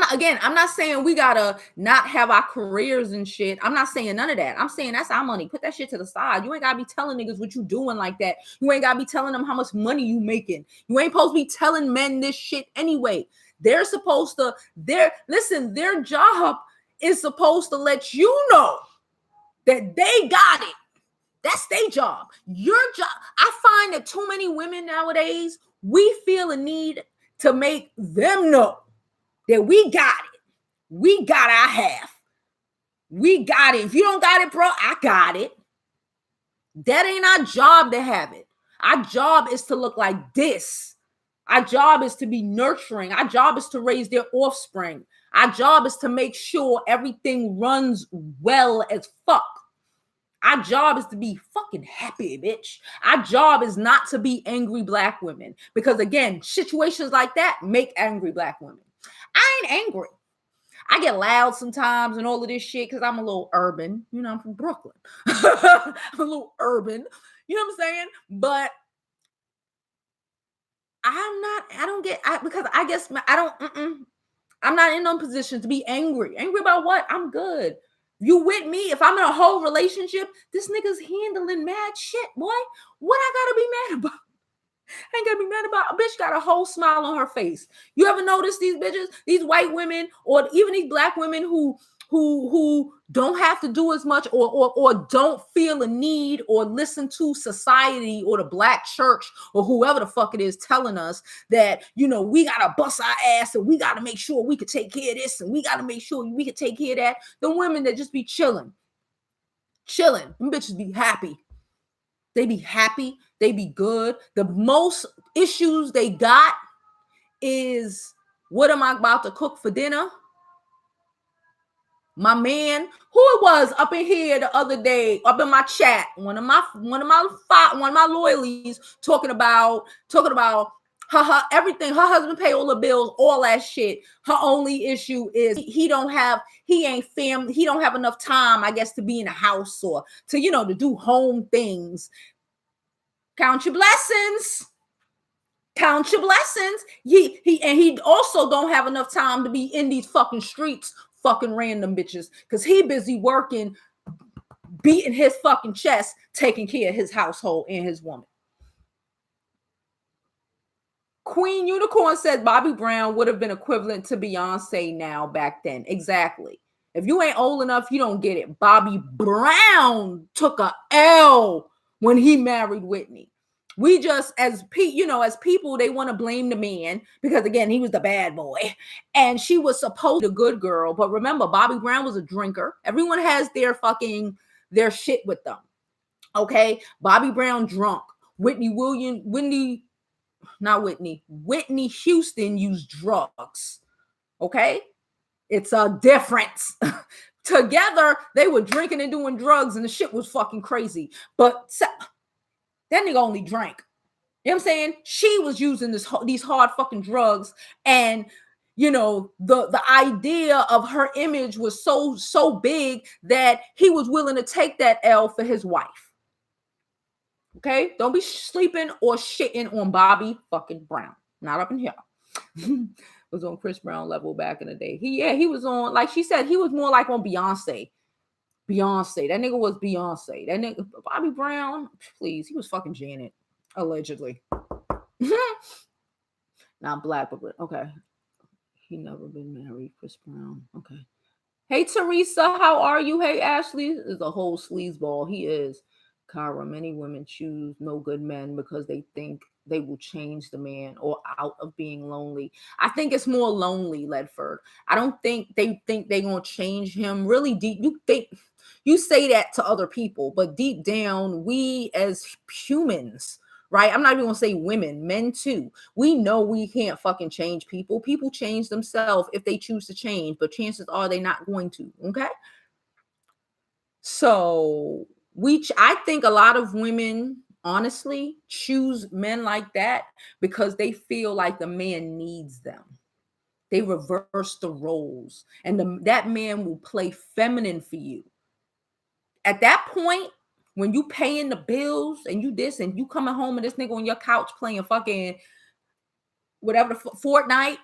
not saying we gotta not have our careers and shit. I'm not saying none of that. I'm saying that's our money. Put that shit to the side. You ain't gotta be telling niggas what you doing like that. You ain't gotta be telling them how much money you making. You ain't supposed to be telling men this shit anyway. They're supposed to, their job is supposed to let you know that they got it. That's their job. Your job. I find that too many women nowadays, we feel a need to make them know that we got it. We got our half. We got it. If you don't got it, bro, I got it. That ain't our job to have it. Our job is to look like this. Our job is to be nurturing. Our job is to raise their offspring. Our job is to make sure everything runs well as fuck. Our job is to be fucking happy, bitch. Our job is not to be angry black women. Because again, situations like that make angry black women. I ain't angry. I get loud sometimes and all of this shit because I'm a little urban. You know, I'm from Brooklyn. I'm a little urban. You know what I'm saying? But I'm not in no position to be angry. Angry about what? I'm good. You with me? If I'm in a whole relationship, this nigga's handling mad shit, boy. What I gotta be mad about? I ain't gotta be mad about. A bitch got a whole smile on her face. You ever notice these bitches, these white women, or even these black women who don't have to do as much, or don't feel a need or listen to society or the black church or whoever the fuck it is telling us that, you know, we gotta bust our ass and we gotta make sure we could take care of this and we gotta make sure we could take care of that. The women that just be chilling. Them bitches be happy. They be happy. They be good. The most issues they got is, what am I about to cook for dinner? My man, who it was up in here the other day, up in my chat, one of my loyalies talking about her everything. Her husband pay all the bills, all that shit. Her only issue is he don't have enough time, I guess, to be in a house or to, you know, to do home things. Count your blessings. Count your blessings. He also don't have enough time to be in these fucking streets fucking random bitches because he busy working, beating his fucking chest, taking care of his household and his woman. Queen Unicorn said Bobby Brown would have been equivalent to Beyonce now back then. Exactly. If you ain't old enough, you don't get it. Bobby Brown took a L when he married Whitney. We just, as people, they want to blame the man because, again, he was the bad boy and she was supposed to be a good girl. But remember, Bobby Brown was a drinker. Everyone has their shit with them. Okay. Bobby Brown drunk. Whitney Houston used drugs. Okay. It's a difference. Together, they were drinking and doing drugs and the shit was fucking crazy. But that nigga only drank. You know what I'm saying? She was using these hard fucking drugs, and the idea of her image was so big that he was willing to take that L for his wife. Okay, don't be sleeping or shitting on Bobby fucking Brown. Not up in here. Was on Chris Brown level back in the day. He was on, like she said, he was more like on Beyonce. That nigga was Beyonce. That nigga Bobby Brown, please, he was fucking Janet, allegedly. Not black, but okay. He never been married, Chris Brown. Okay. Hey Teresa, how are you? Hey Ashley, is a whole sleazeball. He is. Kyra, many women choose no good men because they think they will change the man or out of being lonely. I think it's more lonely, Ledford. I don't think they think they're gonna change him. Really deep, you say that to other people, but deep down, we as humans, right? I'm not even gonna say women, men too. We know we can't fucking change people. People change themselves if they choose to change, but chances are they're not going to. Okay. So I think a lot of women honestly choose men like that because they feel like the man needs them. They reverse the roles, and that man will play feminine for you. At that point, when you paying the bills and you this and you coming home and this nigga on your couch playing fucking whatever the Fortnite,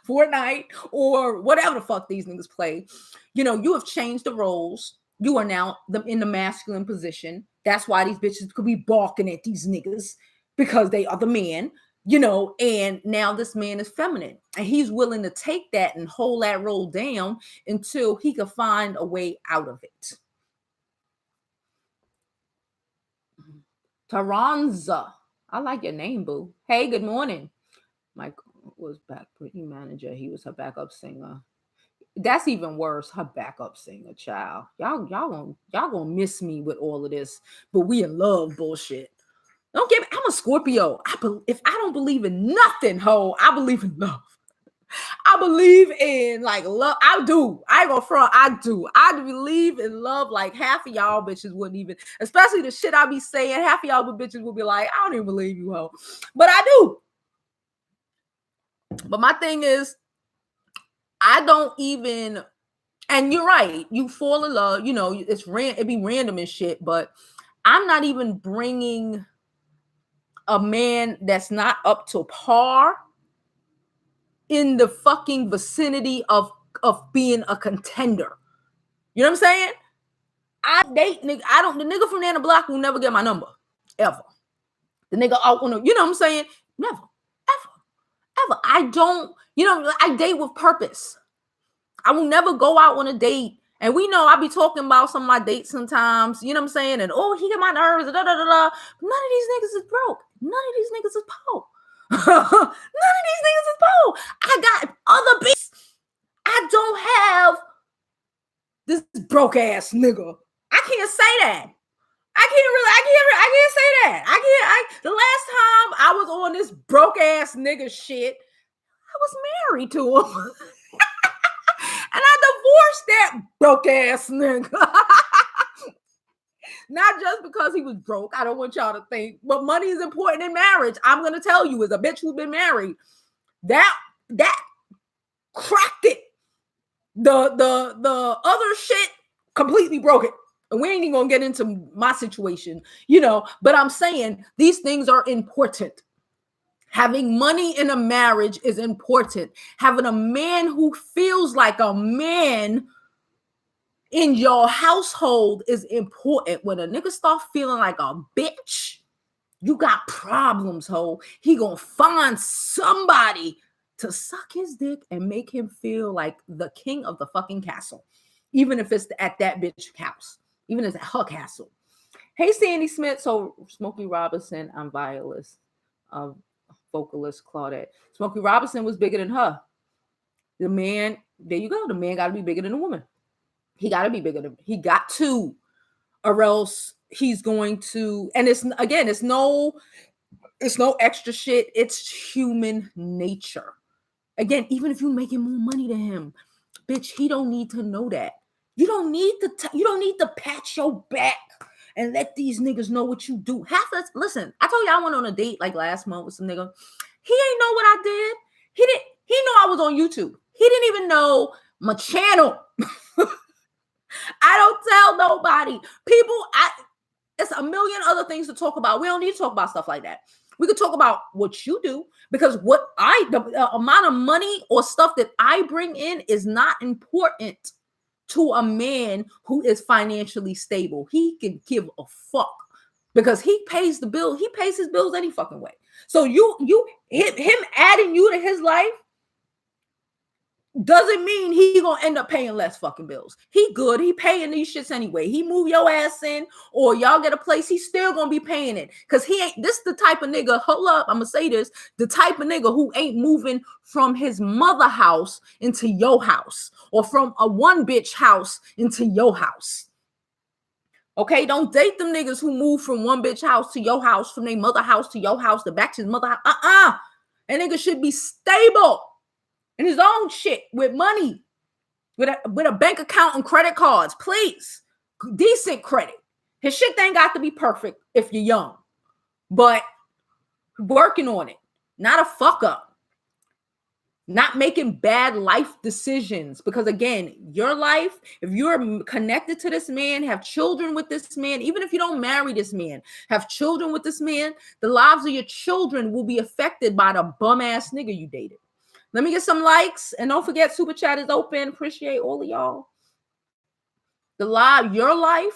Fortnite or whatever the fuck these niggas play, you have changed the roles. You are now in the masculine position. That's why these bitches could be balking at these niggas because they are the man, and now this man is feminine and he's willing to take that and hold that role down until he can find a way out of it. Taranza, I like your name, boo. Hey, good morning. Mike was back Britney manager. He was her backup singer. That's even worse. Her backup singer, child. Y'all gonna miss me with all of this, but we in love bullshit. Don't get me. I'm a Scorpio. If I don't believe in nothing, ho, I believe in love. I believe in like love. I do. I ain't gonna front. I do. I believe in love like half of y'all bitches wouldn't even, especially the shit I be saying. Half of y'all bitches will be like, I don't even believe you, ho. But I do. But my thing is, I don't even, and you're right, you fall in love, it'd be random and shit, but I'm not even bringing a man that's not up to par in the fucking vicinity of being a contender. You know what I'm saying? I date nigga. The nigga from down the block will never get my number. Ever. The nigga out on you know what I'm saying? Never. Ever. I don't, I date with purpose. I will never go out on a date. And we know I be talking about some of my dates sometimes, you know what I'm saying? And he get my nerves, da da da da. None of these niggas is broke. None of these niggas is poor. None of these niggas is poor. I got other bitches. I don't have this broke ass nigga. I can't say that. I can't say that. The last time I was on this broke ass nigga shit, I was married to him. And I divorced that broke ass nigga. Not just because he was broke. I don't want y'all to think, but money is important in marriage. I'm gonna tell you, as a bitch who's been married, that cracked it. The other shit completely broke it. And we ain't even gonna get into my situation, but I'm saying these things are important. Having money in a marriage is important. Having a man who feels like a man in your household is important. When a nigga start feeling like a bitch, you got problems, ho. He gonna find somebody to suck his dick and make him feel like the king of the fucking castle, even if it's at that bitch house, even if it's at her castle. Hey, Sandy Smith. So Smokey Robinson, I'm Violas. Vocalist Claudette. Smokey Robinson was bigger than her. The man, there you go. The man got to be bigger than the woman. He got to be bigger than, he got to, or else he's going to, and it's no extra shit. It's human nature. Again, even if you're making more money than him, bitch, he don't need to know that. You don't need to pat your back and let these niggas know what you do. Listen, I told you I went on a date like last month with some nigga. He ain't know what I did. He knew I was on YouTube. He didn't even know my channel. I don't tell nobody. It's a million other things to talk about. We don't need to talk about stuff like that. We could talk about what you do, because the amount of money or stuff that I bring in is not important to a man who is financially stable. He can give a fuck because he pays the bill. He pays his bills any fucking way. So him adding you to his life doesn't mean he gonna end up paying less fucking bills. He good. He paying these shits anyway. He move your ass in or y'all get a place, he's still gonna be paying it. Cause he ain't this the type of nigga, hold up, I'm gonna say this, the type of nigga who ain't moving from his mother house into your house or from a one bitch house into your house. Okay, don't date them niggas who move from one bitch house to your house, from their mother house to your house, to back to his mother house. That nigga should be stable in his own shit with money, with a bank account and credit cards, please. Decent credit. His shit ain't got to be perfect if you're young, but working on it. Not a fuck up. Not making bad life decisions. Because again, your life, if you're connected to this man, have children with this man, even if you don't marry this man, have children with this man, the lives of your children will be affected by the bum ass nigga you dated. Let me get some likes, and don't forget, super chat is open. Appreciate all of y'all. Your life,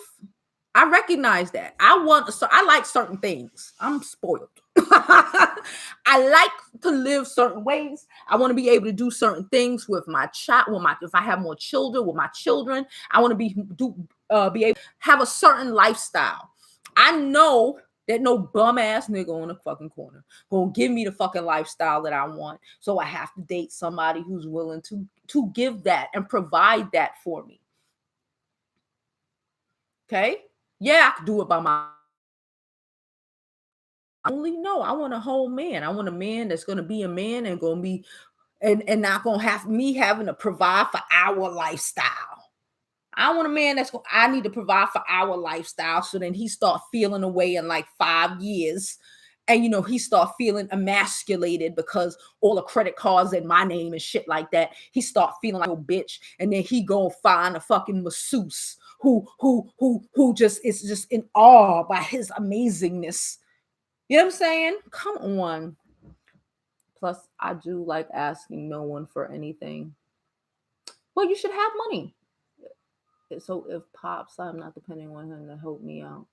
I recognize that. I like certain things. I'm spoiled. I like to live certain ways. I want to be able to do certain things with my child. If I have more children, with my children, I want to be able to have a certain lifestyle. I know that no bum ass nigga on the fucking corner gonna give me the fucking lifestyle that I want. So I have to date somebody who's willing to give that and provide that for me. Okay? Yeah, I could do it by my only. No, I want a whole man. I want a man that's gonna be a man and gonna be and not gonna have me having to provide for our lifestyle. I want a man I need to provide for our lifestyle, so then he start feeling away in like 5 years. And he start feeling emasculated because all the credit cards in my name and shit like that. He start feeling like a bitch, and then he go find a fucking masseuse who just is just in awe by his amazingness. You know what I'm saying? Come on. Plus, I do like asking no one for anything. Well, you should have money. So if Pops, I'm not depending on him to help me out.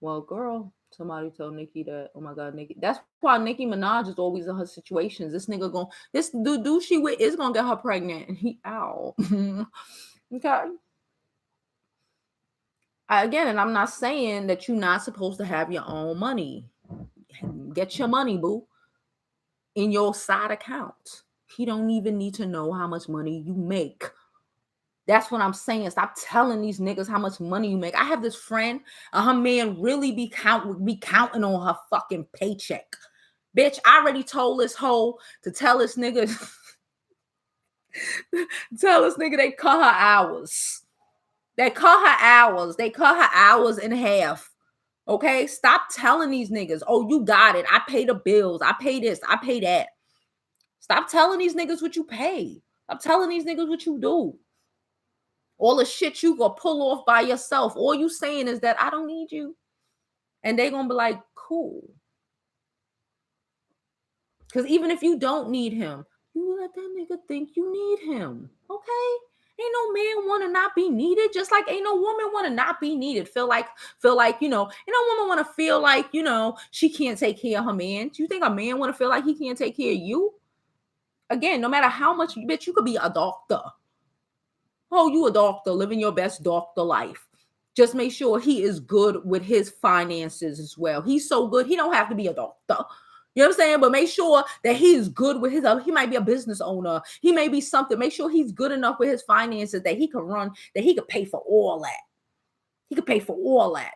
Well, girl, somebody told Nicki that, oh my God, Nicki. That's why Nicki Minaj is always in her situations. This dude she with is gonna get her pregnant, and he out. Okay. And I'm not saying that you're not supposed to have your own money. Get your money, boo, in your side account. He don't even need to know how much money you make. That's what I'm saying. Stop telling these niggas how much money you make. I have this friend, her man really be counting on her fucking paycheck. Bitch, I already told this hoe to tell this nigga, they cut her hours. They cut her hours. They cut her hours in half. Okay? Stop telling these niggas, oh, you got it. I pay the bills. I pay this. I pay that. Stop telling these niggas what you pay. Stop telling these niggas what you do. All the shit you gonna pull off by yourself. All you saying is that I don't need you. And they gonna be like, cool. Because even if you don't need him, you let that nigga think you need him. Okay? Ain't no man want to not be needed, just like ain't no woman want to not be needed. Feel like, ain't no woman want to feel like, she can't take care of her man. Do you think a man want to feel like he can't take care of you? Again, no matter how much, bitch, you could be a doctor. Oh, you a doctor, living your best doctor life. Just make sure he is good with his finances as well. He's so good, he don't have to be a doctor. You know what I'm saying? But make sure that he's good with he might be a business owner. He may be something. Make sure he's good enough with his finances that he can run, that he could pay for all that. He could pay for all that.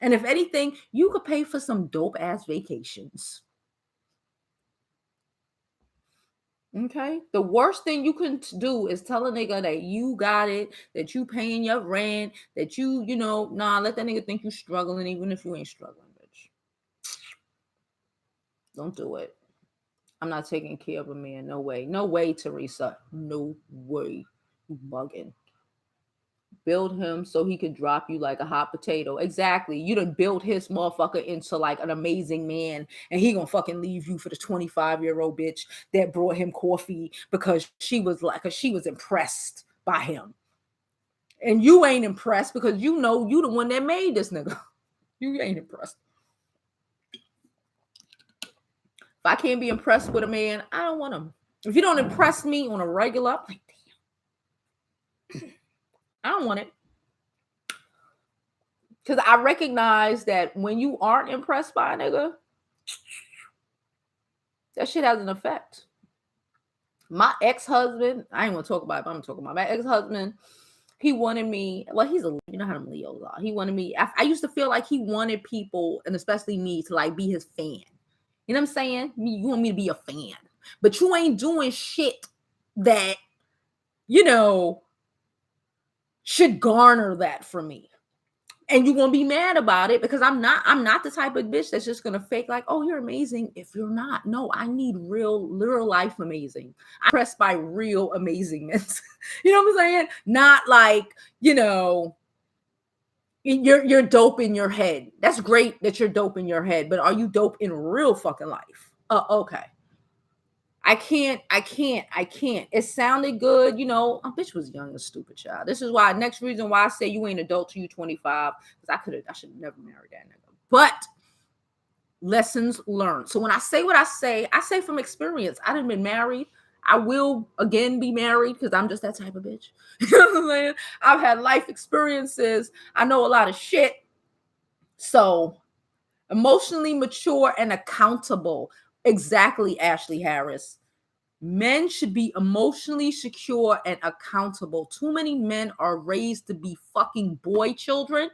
And if anything, you could pay for some dope ass vacations. Okay. The worst thing you can do is tell a nigga that you got it, that you paying your rent, that let that nigga think you struggling, even if you ain't struggling, bitch. Don't do it. I'm not taking care of a man. No way. No way, Teresa. No way. You bugging. Build him so he could drop you like a hot potato. Exactly. You done build his motherfucker into like an amazing man, and he gonna fucking leave you for the 25-year-old bitch that brought him coffee because she was impressed by him. And you ain't impressed because you know you the one that made this nigga. You ain't impressed. If I can't be impressed with a man, I don't want him. If you don't impress me on a regular, I'm like, damn, I don't want it. Because I recognize that when you aren't impressed by a nigga, that shit has an effect. My ex-husband, I ain't gonna talk about it, but I'm talking about my ex-husband. He wanted me, well, he's a, you know how them Leos are. He wanted me, I used to feel like he wanted people, and especially me, to like be his fan. You know what I'm saying? You want me to be a fan, but you ain't doing shit that, you know, should garner that from me. And you're gonna be mad about it because I'm not the type of bitch that's just gonna fake like, oh, you're amazing if you're not. No, I need real life amazing. I'm impressed by real amazingness. You know what I'm saying? Not like, you know, you're dope in your head. That's great that you're dope in your head, but are you dope in real fucking life? Okay. I can't. It sounded good, you know. A bitch was young and stupid, child. This is why, next reason why I say you ain't adult till you 25, because I should have never married that nigga. But lessons learned. So when I say what I say from experience. I done been married. I will again be married because I'm just that type of bitch. You know what I'm saying? I've had life experiences. I know a lot of shit. So emotionally mature and accountable. Exactly, Ashley Harris. Men should be emotionally secure and accountable. Too many men are raised to be fucking boy children,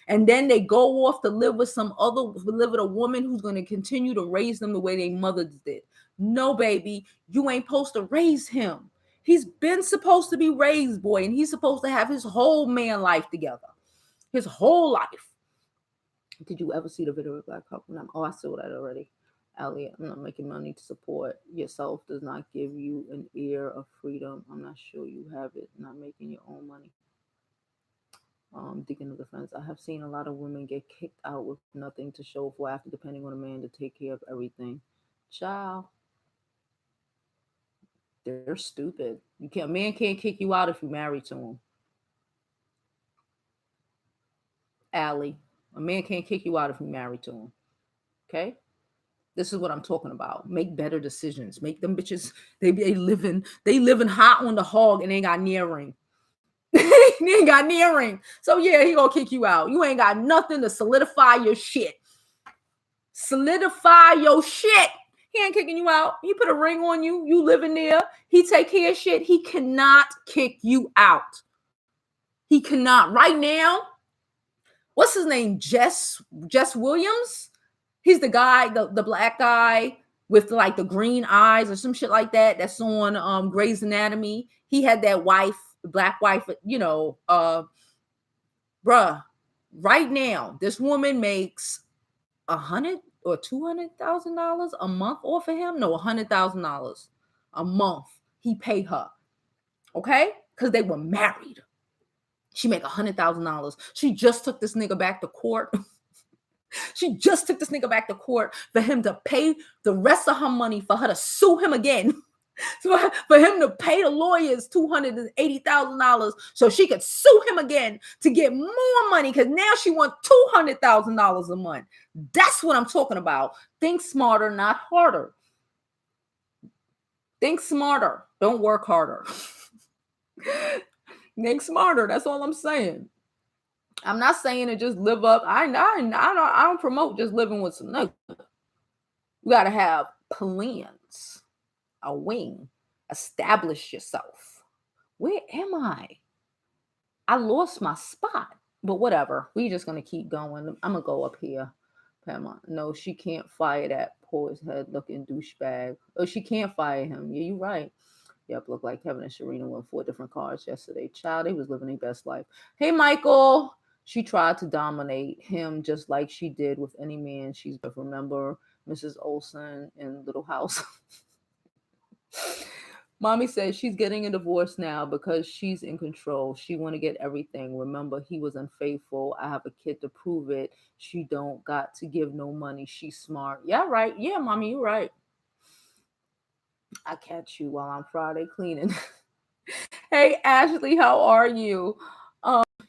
and then they go off to live with a woman who's going to continue to raise them the way their mothers did. No, baby, you ain't supposed to raise him. He's been supposed to be raised, boy, and he's supposed to have his whole man life together. His whole life. Did you ever see the video of Black Couple? Oh, I saw that already. Elliot, I'm not making money to support yourself does not give you an air of freedom. I'm not sure you have it. Not making your own money. Digging of the fence. I have seen a lot of women get kicked out with nothing to show for after depending on a man to take care of everything. Child, they're stupid. A man can't kick you out if you're married to him. Allie, a man can't kick you out if you're married to him. Okay? This is what I'm talking about. Make better decisions. Make them bitches, they living hot on the hog and ain't got nearing. They ain't got nearing. So yeah, he gonna kick you out. You ain't got nothing to solidify your shit. Solidify your shit. He ain't kicking you out. He put a ring on you. You living there. He take care of shit. He cannot kick you out. He cannot. Right now, what's his name? Jess Williams? He's the guy, the black guy with like the green eyes or some shit like that. That's on Grey's Anatomy. He had that wife, black wife, you know, bruh. Right now, this woman makes $100,000 or $200,000 a month off of him. No, $100,000 a month. He paid her, okay, because they were married. She make $100,000. She just took this nigga back to court. She just took this nigga back to court for him to pay the rest of her money for her to sue him again. For him to pay the lawyers $280,000 so she could sue him again to get more money because now she wants $200,000 a month. That's what I'm talking about. Think smarter, not harder. Think smarter. Don't work harder. Think smarter. That's all I'm saying. I'm not saying to just live up. I don't promote just living with some nigga. You gotta have plans, a wing, establish yourself. Where am I? I lost my spot, but whatever. We just gonna keep going. I'm gonna go up here. Pamela, no, she can't fire that poor head looking douchebag. Oh, she can't fire him. Yeah, you're right. Yep, looked like Kevin and Sharina won 4 different cars yesterday. Child, they was living their best life. Hey, Michael. She tried to dominate him just like she did with any man she's with. Remember Mrs. Olsen in Little House? Mommy says she's getting a divorce now because she's in control. She want to get everything. Remember, he was unfaithful. I have a kid to prove it. She don't got to give no money. She's smart. Yeah, right. Yeah, mommy, you're right. I catch you while I'm Friday cleaning. Hey, Ashley, how are you?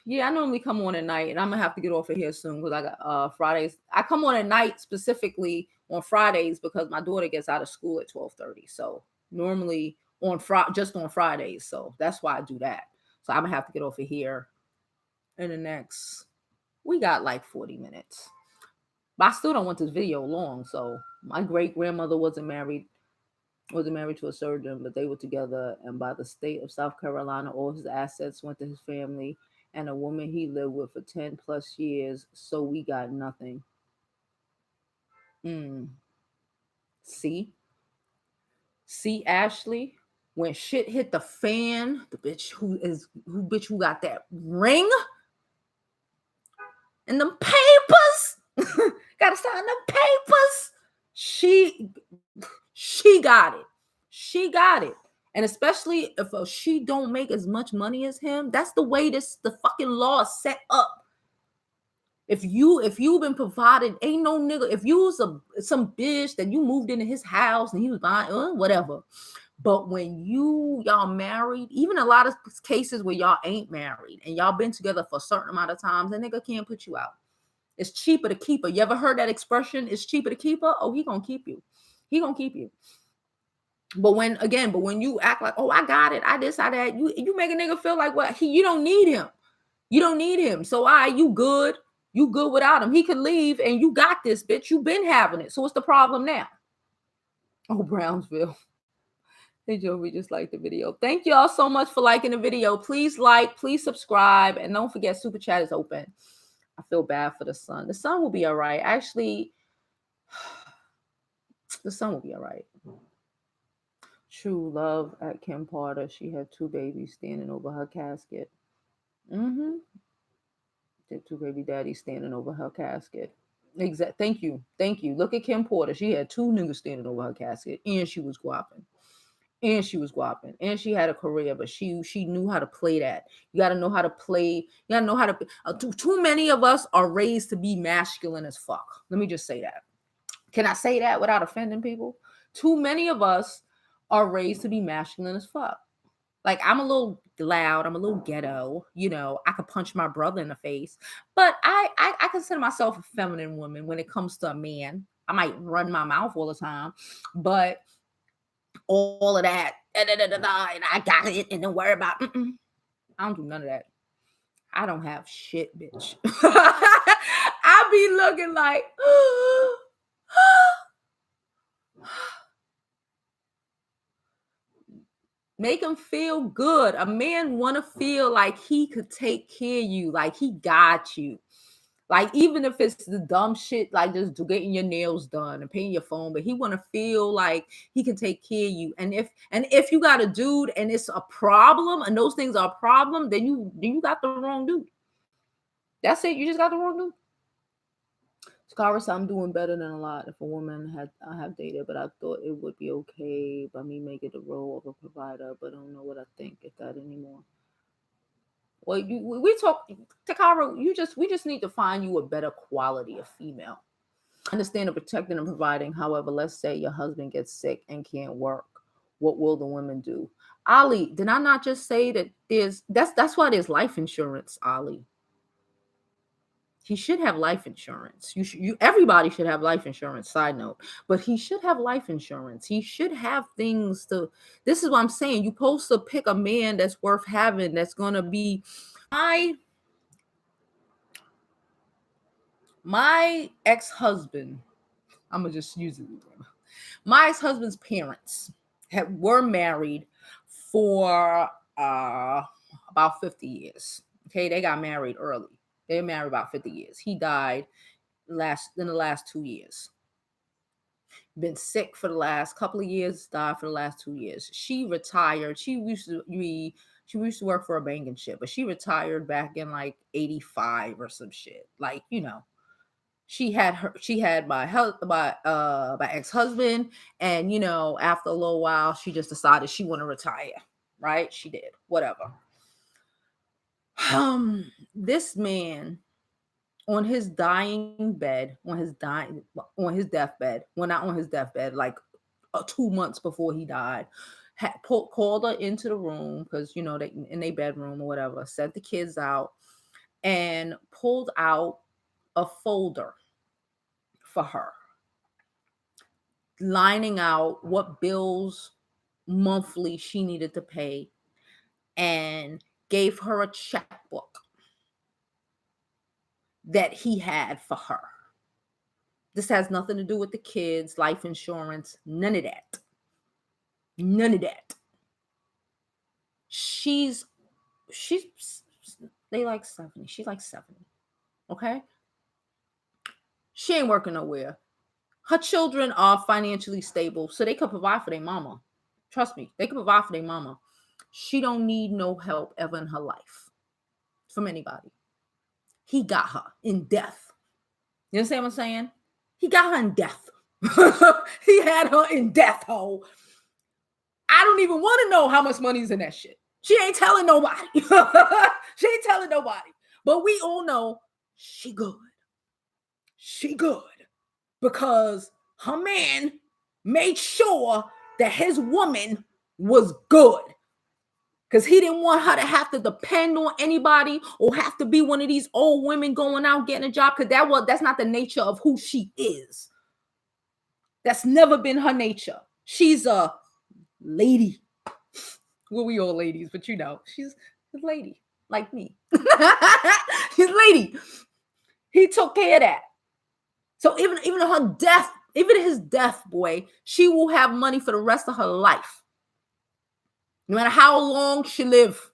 Yeah, I normally come on at night, and I'm gonna have to get off of here soon because I got Fridays. I come on at night specifically on Fridays because my daughter gets out of school at 12:30. So normally on just on Fridays. So that's why I do that. So I'm gonna have to get off of here in the next. We got like 40 minutes. But I still don't want this video long. So my great grandmother wasn't married to a surgeon, but they were together. And by the state of South Carolina, all his assets went to his family and a woman he lived with for 10 plus years. So we got nothing. See, Ashley, when shit hit the fan, the bitch who got that ring and them papers, gotta sign them papers. She got it. She got it. And especially if she don't make as much money as him, that's the way the fucking law is set up. If you've been provided, ain't no nigga. If you was some bitch that you moved into his house and he was buying whatever. But when y'all married, even a lot of cases where y'all ain't married and y'all been together for a certain amount of times, that nigga can't put you out. It's cheaper to keep her. You ever heard that expression? It's cheaper to keep her. Oh, he gonna keep you. He gonna keep you. But when you act like, oh, I got it, I this, I that, you make a nigga feel like what you don't need him. You don't need him. So you good. You good without him. He could leave and you got this, bitch. You've been having it. So what's the problem now? Oh, Brownsville. Hey, Joe, we just liked the video. Thank you all so much for liking the video. Please like, please subscribe, and don't forget Super Chat is open. I feel bad for the son. The son will be all right. Actually, the son will be all right. True love at Kim Porter. She had 2 babies standing over her casket. Did 2 baby daddies standing over her casket. Thank you. Look at Kim Porter. She had 2 niggas standing over her casket, and she was guapping. And she had a career, but she knew how to play that. You got to know how to play. You got to know how to. Too many of us are raised to be masculine as fuck. Let me just say that. Can I say that without offending people? Too many of us are raised to be masculine as fuck. Like, I'm a little loud. I'm a little ghetto. I could punch my brother in the face. But I consider myself a feminine woman when it comes to a man. I might run my mouth all the time. But all of that, and I got it, and don't worry about I don't do none of that. I don't have shit, bitch. I be looking like make him feel good. A man want to feel like he could take care of you, like he got you. Like, even if it's the dumb shit, like just getting your nails done and paying your phone, but he want to feel like he can take care of you. And if you got a dude and it's a problem, and those things are a problem, then you got the wrong dude. That's it. You just got the wrong dude. Scarra said, I'm doing better than a lot. If a woman I have dated, but I thought it would be okay by me making the role of a provider, but I don't know what I think of that anymore. Well, we talk, Takara, we just need to find you a better quality of female. Understand protecting and providing. However, let's say your husband gets sick and can't work. What will the women do? Ali, did I not just say that that's why there's life insurance, Ali? He should have life insurance. Everybody should have life insurance, side note. But he should have life insurance. He should have things to. This is what I'm saying. You're supposed to pick a man that's worth having, that's going to be. My ex-husband, I'm going to just use it. My ex-husband's parents were married for about 50 years. Okay, they got married early. They were married about 50 years. He died in the last 2 years. Been sick for the last couple of years, died for the last 2 years. She retired. She used to be She used to work for a bank and shit, but she retired back in like 85 or some shit. Like, you know, she had my ex-husband, and you know, after a little while, she just decided she want to retire. Right? She did. Whatever. This man on his deathbed, well, not on his deathbed, like 2 months before he died, called her into the room because, you know, they in their bedroom or whatever, sent the kids out and pulled out a folder for her, lining out what bills monthly she needed to pay, and gave her a checkbook that he had for her. This has nothing to do with the kids, life insurance, none of that. None of that. She's they like 70. She's like 70. Okay? She ain't working nowhere. Her children are financially stable, so they could provide for their mama. Trust me, they could provide for their mama. She don't need no help ever in her life from anybody. He got her in death. You understand what I'm saying? He got her in death. He had her in death hole. I don't even want to know how much money's in that shit. She ain't telling nobody. She ain't telling nobody. But we all know she good. She good. Because her man made sure that his woman was good. Because he didn't want her to have to depend on anybody or have to be one of these old women going out getting a job. Because that's not the nature of who she is. That's never been her nature. She's a lady. Well, we all ladies, but you know, she's a lady like me. She's a lady. He took care of that. So even his death, boy, she will have money for the rest of her life. No matter how long she live.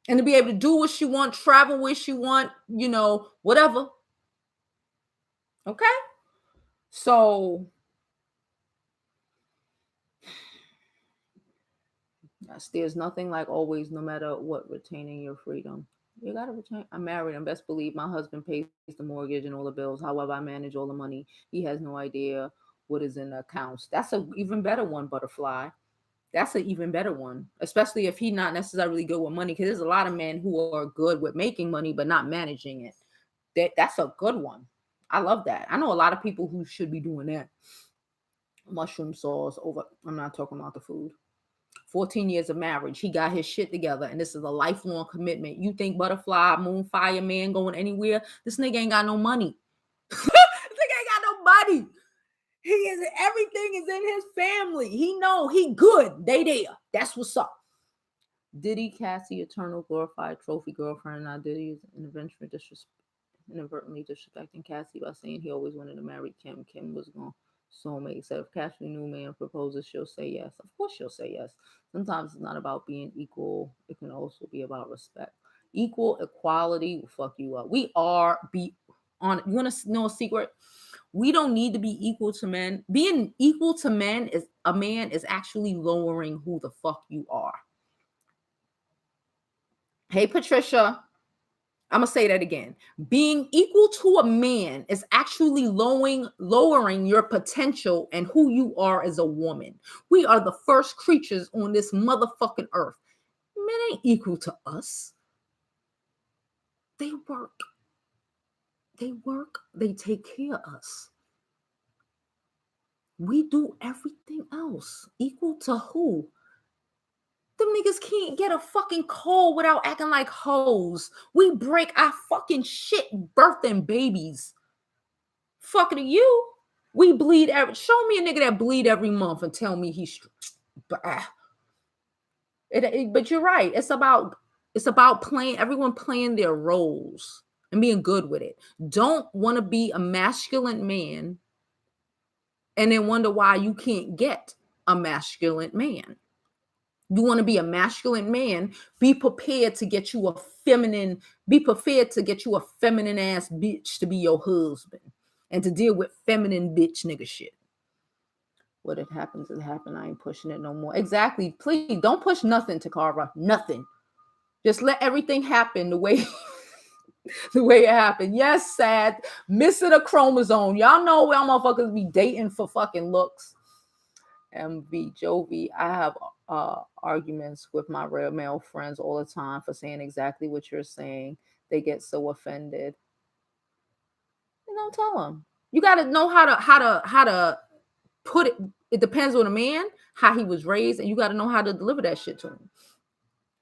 And to be able to do what she want, travel where she want, you know, whatever. Okay? So yes, there's nothing like always, no matter what, retaining your freedom. You gotta retain. I'm married, and best believe my husband pays the mortgage and all the bills. However, I manage all the money. He has no idea what is in the accounts. That's an even better one, butterfly. That's an even better one, especially if he's not necessarily good with money. Because there's a lot of men who are good with making money but not managing it. That's a good one. I love that. I know a lot of people who should be doing that. Mushroom sauce over. I'm not talking about the food. 14 years of marriage. He got his shit together, and this is a lifelong commitment. You think butterfly, moonfire man going anywhere? This nigga ain't got no money. This nigga ain't got no money. Everything is in his family. He know he good. They there. That's what's up. Diddy, Cassie, eternal glorified trophy girlfriend. Now Diddy is inadvertently disrespecting Cassie by saying he always wanted to marry Kim. Kim was gone. Soulmate. Said if Cassie new man proposes, she'll say yes. Of course she'll say yes. Sometimes it's not about being equal. It can also be about respect. Equal equality will fuck you up. You want to know a secret? We don't need to be equal to men. Being equal to men is actually lowering who the fuck you are. Hey, Patricia. I'm going to say that again. Being equal to a man is actually lowering your potential and who you are as a woman. We are the first creatures on this motherfucking earth. Men ain't equal to us. They work. They take care of us. We do everything else. Equal to who? Them niggas can't get a fucking cold without acting like hoes. We break our fucking shit birthing babies. Fucking you. We bleed show me a nigga that bleed every month and tell me he's but you're right. It's about playing, everyone playing their roles and being good with it. Don't want to be a masculine man and then wonder why you can't get a masculine man. You want to be a masculine man, be prepared to get you a feminine ass bitch to be your husband and to deal with feminine bitch nigga shit. What it happens, it happened. I ain't pushing it no more. Exactly. Please don't push nothing, Takara. Nothing. Just let everything happen the way the way it happened. Yes, sad. Missing a chromosome. Y'all know where motherfuckers be dating for fucking looks. MV Jovi, I have arguments with my real male friends all the time for saying exactly what you're saying. They get so offended. You don't tell them. You got to know how to put it. It depends on a man, how he was raised, and you got to know how to deliver that shit to him.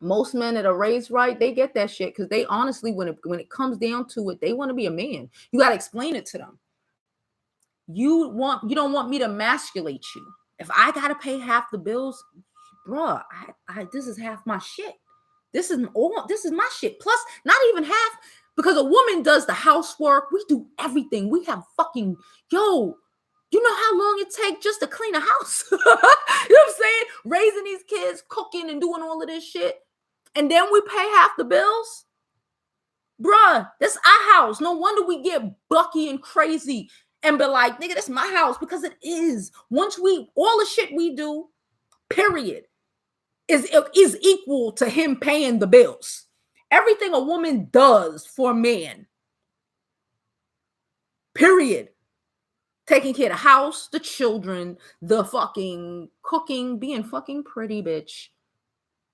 Most men that are raised right, they get that shit because they honestly, when it comes down to it, they want to be a man. You got to explain it to them. You don't want me to emasculate you. If I gotta pay half the bills, bruh, this is half my shit. This is my shit. Plus, not even half, because a woman does the housework. We do everything. We have fucking, you know how long it takes just to clean a house? You know what I'm saying? Raising these kids, cooking and doing all of this shit. And then we pay half the bills? Bruh, that's our house. No wonder we get bucky and crazy and be like, nigga, that's my house, because it is. Once all the shit we do, period, is equal to him paying the bills. Everything a woman does for a man, period. Taking care of the house, the children, the fucking cooking, being fucking pretty, bitch.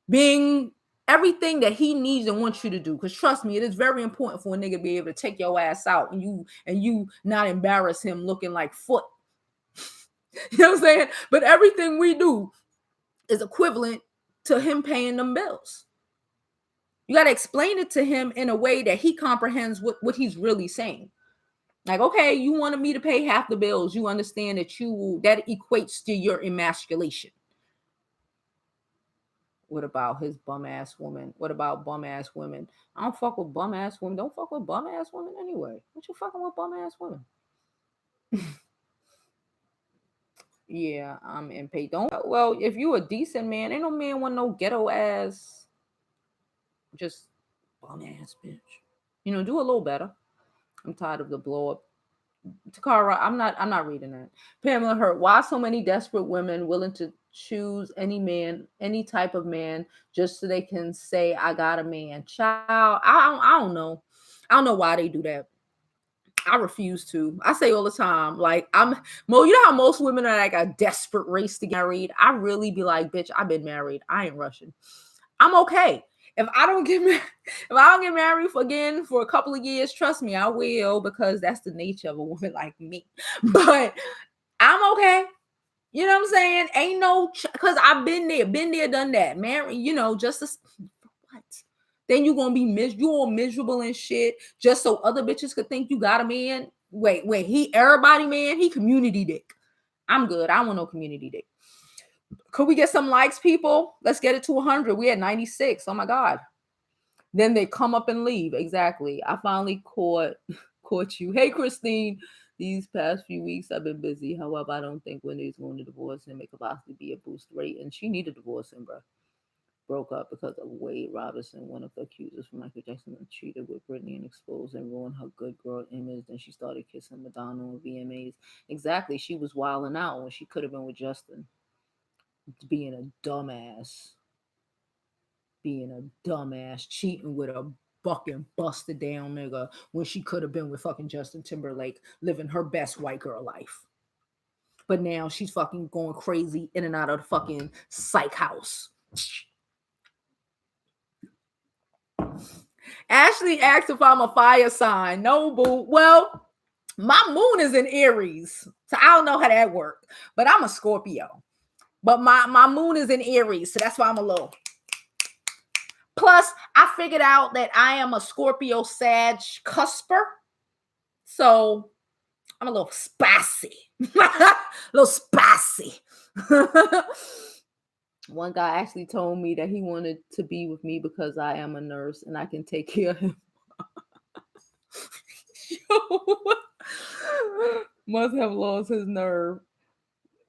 Being everything that he needs and wants you to do. Because trust me, it is very important for a nigga to be able to take your ass out and you not embarrass him looking like foot. You know what I'm saying? But everything we do is equivalent to him paying them bills. You got to explain it to him in a way that he comprehends what he's really saying. Like, okay, you wanted me to pay half the bills. You understand that that equates to your emasculation. What about his bum ass woman? What about bum ass women? I don't fuck with bum ass women. Don't fuck with bum ass women anyway. What you fucking with bum ass women? Yeah, I'm impatient. Well, if you a decent man, ain't no man want no ghetto ass, just bum ass bitch. You know, do a little better. I'm tired of the blow up. Takara, I'm not reading that. Pamela Hurt, why so many desperate women willing to choose any man, any type of man, just so they can say, I got a man? Child, I don't know. I don't know why they do that. I refuse to. I say all the time, like, you know how most women are like a desperate race to get married? I really be like, bitch, I've been married. I ain't rushing. I'm okay. If I don't get married again for a couple of years, trust me, I will, because that's the nature of a woman like me. But I'm okay. You know what I'm saying? Ain't no, because I've been there, done that. Married, just what? Then you gonna be you all miserable and shit, just so other bitches could think you got a man. Wait, he everybody man, he community dick. I'm good. I don't want no community dick. Could we get some likes, people? Let's get it to 100. We at 96. Oh my God. Then they come up and leave. Exactly. I finally caught you. Hey, Christine. These past few weeks I've been busy. However, I don't think Wendy's going to divorce him. It could possibly be a boost rate. And she needed to divorce him, bro. Broke up because of Wade Robinson, one of the accusers from Michael Jackson, and cheated with Britney and exposed and ruined her good girl image. Then she started kissing Madonna on VMAs. Exactly. She was wilding out when she could have been with Justin. Being a dumbass, cheating with a fucking busted down nigga when she could have been with fucking Justin Timberlake, living her best white girl life. But now she's fucking going crazy in and out of the fucking psych house. Ashley asked if I'm a fire sign. No, boo. Well, my moon is in Aries, so I don't know how that works. But I'm a Scorpio. But my moon is in Aries, so that's why I'm a little. Plus, I figured out that I am a Scorpio Sag cusper. So I'm a little spicy. A little spicy. One guy actually told me that he wanted to be with me because I am a nurse and I can take care of him. Must have lost his nerve.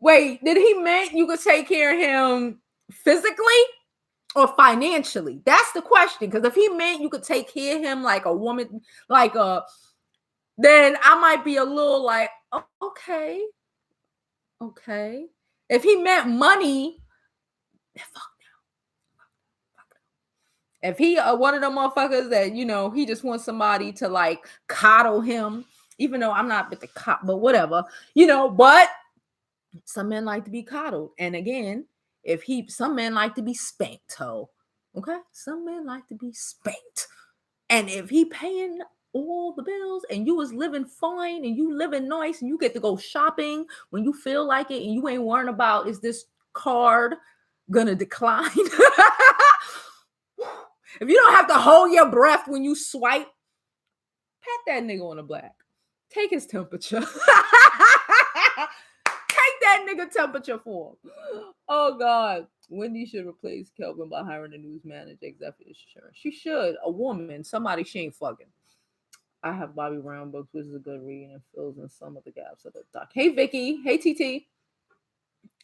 Wait, did he mean you could take care of him physically or financially? That's the question. Because if he meant you could take care of him like a woman, then I might be a little like, oh, okay. If he meant money, fuck. If he one of them motherfuckers that, he just wants somebody to like coddle him, even though I'm not with the cop, but whatever, but some men like to be coddled. And again, some men like to be spanked, okay? Some men like to be spanked. And if he paying all the bills and you was living fine and you living nice and you get to go shopping when you feel like it and you ain't worrying about, is this card gonna decline? If you don't have to hold your breath when you swipe, pat that nigga on the back. Take his temperature. Take that nigga temperature for him. Oh, God. Wendy should replace Kelvin by hiring a news manager, executive. She should. A woman. Somebody she ain't fucking. I have Bobby Brown books, which is a good read and fills in some of the gaps of the doc. Hey, Vicky. Hey, TT.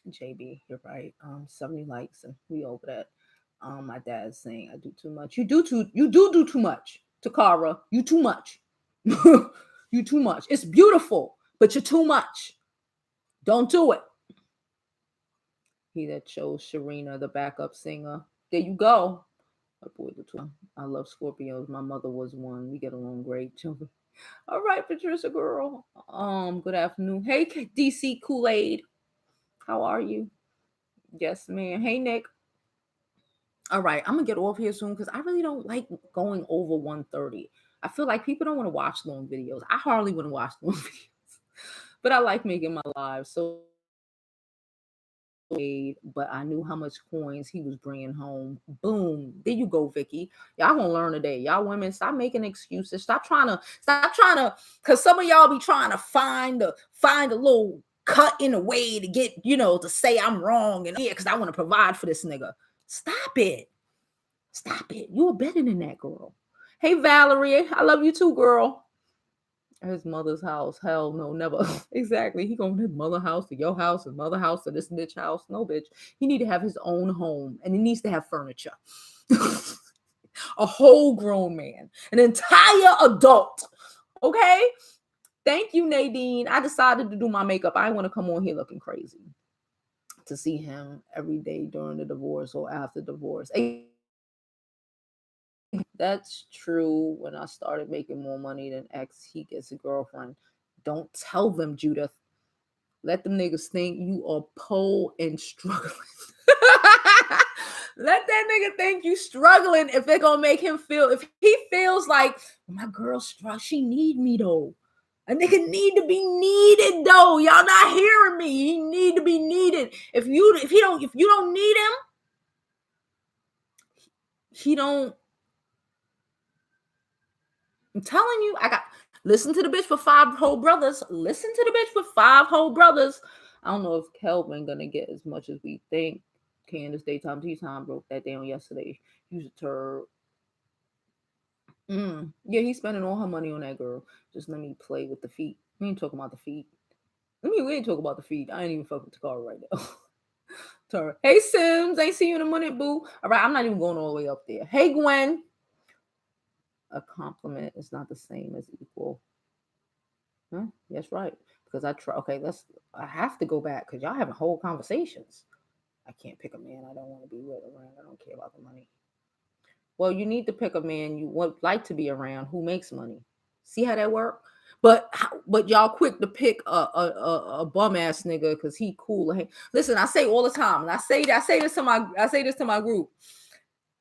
JB, you're right. 70 likes and we over that. My dad's saying I do too much. You do too much. Takara, you too much. You too much. It's beautiful, but you're too much. Don't do it. He that chose Sharina, the backup singer. There you go. I love Scorpios. My mother was one. We get along great. Children. All right, Patricia girl. Good afternoon. Hey, DC Kool-Aid. How are you? Yes, man. Hey, Nick. All right, I'm gonna get off here soon because I really don't like going over 1:30. I feel like people don't want to watch long videos. I hardly want to watch long videos, but I like making my live. So, but I knew how much coins he was bringing home. Boom, there you go, Vicky. Y'all gonna learn today. Y'all women, stop making excuses. Stop trying to, because some of y'all be trying to find a little cut in a way to get, to say I'm wrong and because I want to provide for this nigga. Stop it. Stop it. You're better than that, girl. Hey, Valerie. I love you too, girl. His mother's house. Hell no, never. Exactly. He going to his mother house to your house, his mother house to this bitch house. No, bitch. He need to have his own home and he needs to have furniture. A whole grown man. An entire adult. Okay? Thank you, Nadine. I decided to do my makeup. I want to come on here looking crazy. To see him every day during the divorce or after divorce. That's true. When I started making more money than X, he gets a girlfriend. Don't tell them, Judith. Let them niggas think you are poor and struggling. Let that nigga think you struggling if they're gonna make him feel, if he feels like my girl struggling, she need me though. A nigga need to be needed though. Y'all not hearing me. He need to be needed. If you don't need him, he don't. I'm telling you, listen to the bitch for 5 whole brothers. Listen to the bitch for 5 whole brothers. I don't know if Kelvin gonna get as much as we think. Candace daytime tea time broke that down yesterday. Use a turd. Yeah, he's spending all her money on that girl. Just let me play with the feet. We ain't talking about the feet. We ain't talking about the feet. I ain't even fucking with the car right now. Tara. Hey Sims, ain't see you in a minute, boo. All right, I'm not even going all the way up there. Hey Gwen. A compliment is not the same as equal. Huh? That's right. Because I try. Okay, I have to go back because y'all having whole conversations. I can't pick a man I don't want to be with around. I don't care about the money. Well, you need to pick a man you would like to be around who makes money. See how that work? But y'all quick to pick a bum ass nigga because he cool. Hey, listen, I say all the time, and I say this to my group.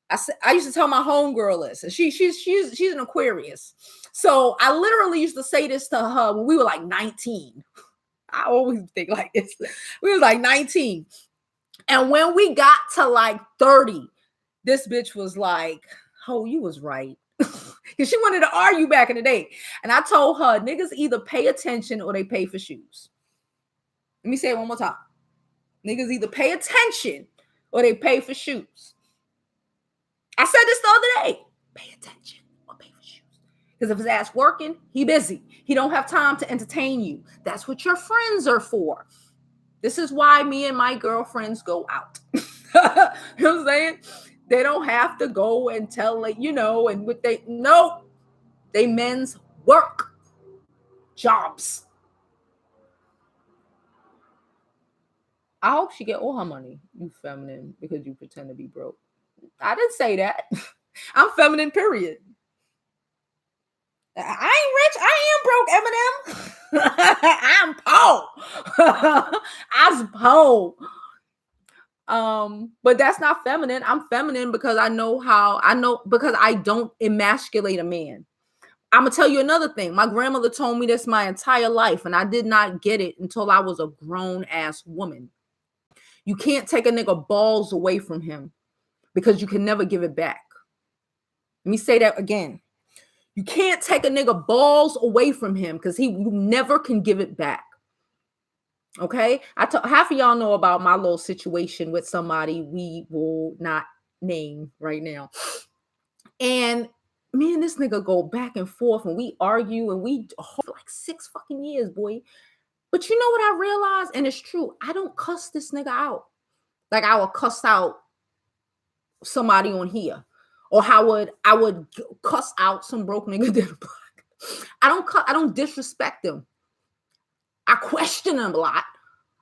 I used to tell my homegirl this, and she's an Aquarius. So I literally used to say this to her when we were like 19. I always think like this. We was like 19. And when we got to like 30, this bitch was like, oh, you was right. Because she wanted to argue back in the day. And I told her, niggas either pay attention or they pay for shoes. Let me say it one more time. Niggas either pay attention or they pay for shoes. I said this the other day. Pay attention or pay for shoes. Because if his ass working, he busy. He don't have time to entertain you. That's what your friends are for. This is why me and my girlfriends go out. You know what I'm saying? They don't have to go and tell, like, and what they men's work jobs. I hope she get all her money. You feminine because you pretend to be broke. I didn't say that. I'm feminine, period. I ain't rich. I am broke, Eminem. I'm poor. But that's not feminine. I'm feminine because I know because I don't emasculate a man. I'm gonna tell you another thing. My grandmother told me this my entire life, and I did not get it until I was a grown ass woman. You can't take a nigga balls away from him because you can never give it back. Let me say that again. You can't take a nigga balls away from him because you never can give it back. Okay? Half of y'all know about my little situation with somebody we will not name right now. And me and this nigga go back and forth and we argue and we for like 6 fucking years, boy. But you know what I realized? And it's true. I don't cuss this nigga out. Like I would cuss out somebody on here. Or how I would cuss out some broke nigga that block. I don't disrespect them. I question them a lot.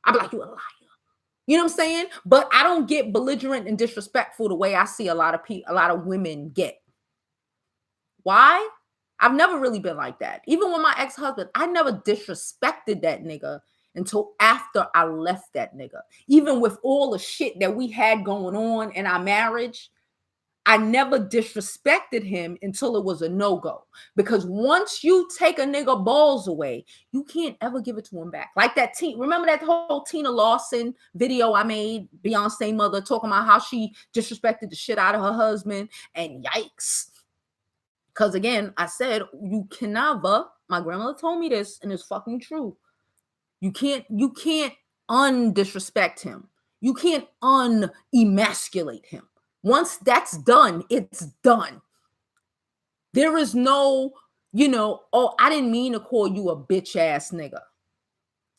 I be like, you a liar. You know what I'm saying? But I don't get belligerent and disrespectful the way I see a lot of women get. Why? I've never really been like that. Even with my ex-husband, I never disrespected that nigga until after I left that nigga. Even with all the shit that we had going on in our marriage, I never disrespected him until it was a no-go. Because once you take a nigga balls away, you can't ever give it to him back. Like that remember that whole Tina Lawson video I made, Beyonce mother, talking about how she disrespected the shit out of her husband, and yikes. Because again, I said, you can never, my grandmother told me this, and it's fucking true. You can't undisrespect him. You can't unemasculate him. Once that's done, it's done. There is no, oh, I didn't mean to call you a bitch ass nigga.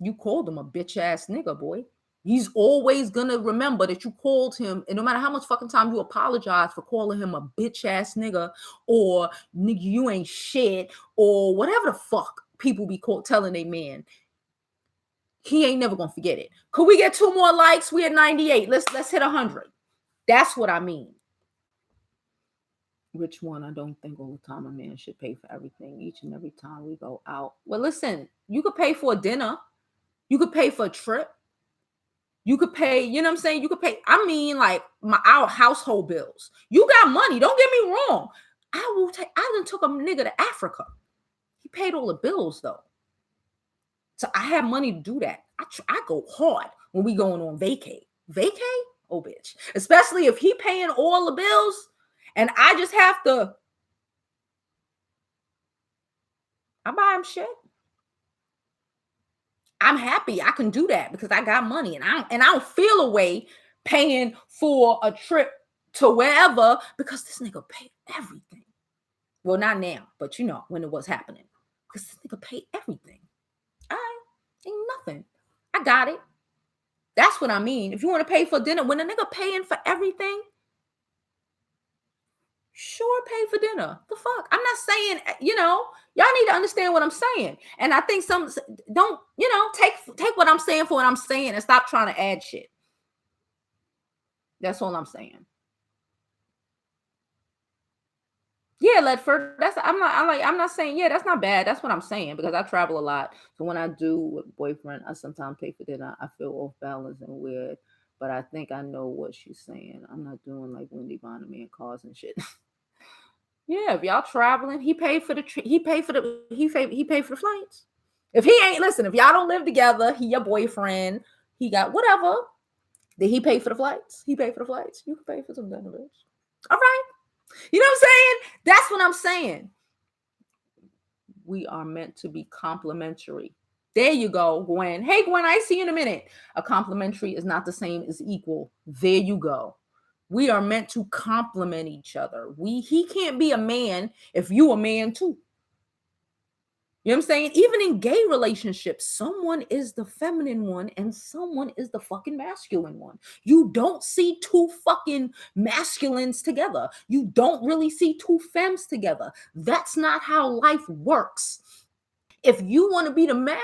You called him a bitch ass nigga, boy. He's always gonna remember that you called him, and no matter how much fucking time you apologize for calling him a bitch ass nigga, or nigga, you ain't shit, or whatever the fuck people be telling a man, he ain't never gonna forget it. Could we get 2 more likes? We at 98. Let's hit 100. That's what I mean. Which one? I don't think all the time a man should pay for everything each and every time we go out. Well, listen, you could pay for a dinner. You could pay for a trip. You could pay, you know what I'm saying? You could pay, I mean, like our household bills. You got money. Don't get me wrong. I done took a nigga to Africa. He paid all the bills though. So I have money to do that. I go hard when we going on vacay. Vacay? Oh, bitch. Especially if he paying all the bills and I just have to, I buy him shit. I'm happy I can do that because I got money, and I don't feel a way paying for a trip to wherever because this nigga paid everything. Well, not now, but when it was happening, because this nigga paid everything. Ain't nothing. I got it. That's what I mean. If you want to pay for dinner, when a nigga paying for everything, sure, pay for dinner. The fuck? I'm not saying, y'all need to understand what I'm saying. And I think some don't, take what I'm saying for what I'm saying and stop trying to add shit. That's all I'm saying. Yeah, Ledford. I'm not saying, yeah, that's not bad. That's what I'm saying, because I travel a lot. So when I do with boyfriend, I sometimes pay for dinner. I feel off balance and weird. But I think I know what she's saying. I'm not doing like Wendy buying me in cars and shit. Yeah, if y'all traveling, he paid for the flights. If he ain't, listen, if y'all don't live together, he your boyfriend, he got whatever. Did he pay for the flights? He paid for the flights. You can pay for some dinner bills. All right. You know what I'm saying? That's what I'm saying. We are meant to be complimentary. There you go, Gwen. Hey, Gwen, I see you in a minute. A complimentary is not the same as equal. There you go. We are meant to complement each other. He can't be a man if you a man too. You know what I'm saying? Even in gay relationships, someone is the feminine one and someone is the fucking masculine one. You don't see 2 fucking masculines together. You don't really see 2 femmes together. That's not how life works. If you want to be the man,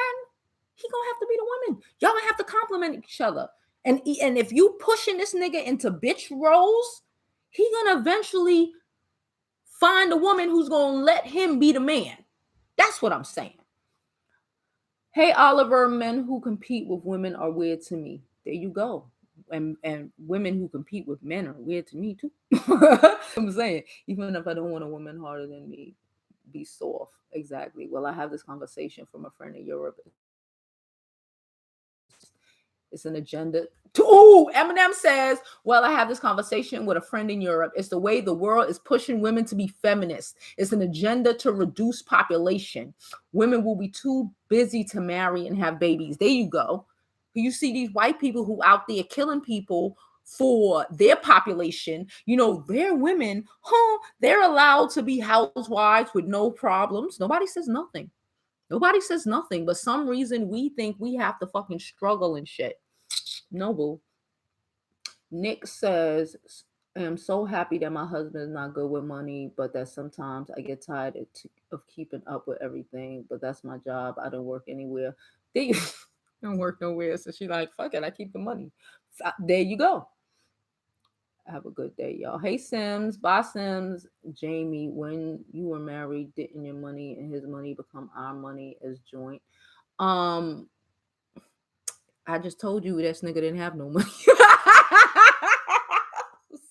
he gonna have to be the woman. Y'all gonna have to complement each other. And if you pushing this nigga into bitch roles, he gonna eventually find a woman who's gonna let him be the man. That's what I'm saying. Hey, Oliver, men who compete with women are weird to me. There you go. And women who compete with men are weird to me too. I'm saying, even if I don't want a woman harder than me, be soft. Exactly. Well, I have this conversation from a friend in Europe. It's an agenda. Eminem says, well, I have this conversation with a friend in Europe. It's the way the world is pushing women to be feminists. It's an agenda to reduce population. Women will be too busy to marry and have babies. There you go. You see these white people who out there killing people for their population. You know, their women, they're allowed to be housewives with no problems. Nobody says nothing. Nobody says nothing, but some reason we think we have to fucking struggle and shit. No, boo. Nick says, I'm so happy that my husband is not good with money, but that sometimes I get tired of keeping up with everything. But that's my job. I don't work anywhere. They don't work nowhere. So she's like, fuck it, I keep the money. There you go. Have a good day, y'all. Hey, Sims, Boss Sims, Jamie, when you were married, didn't your money and his money become our money as joint? I just told you this nigga didn't have no money.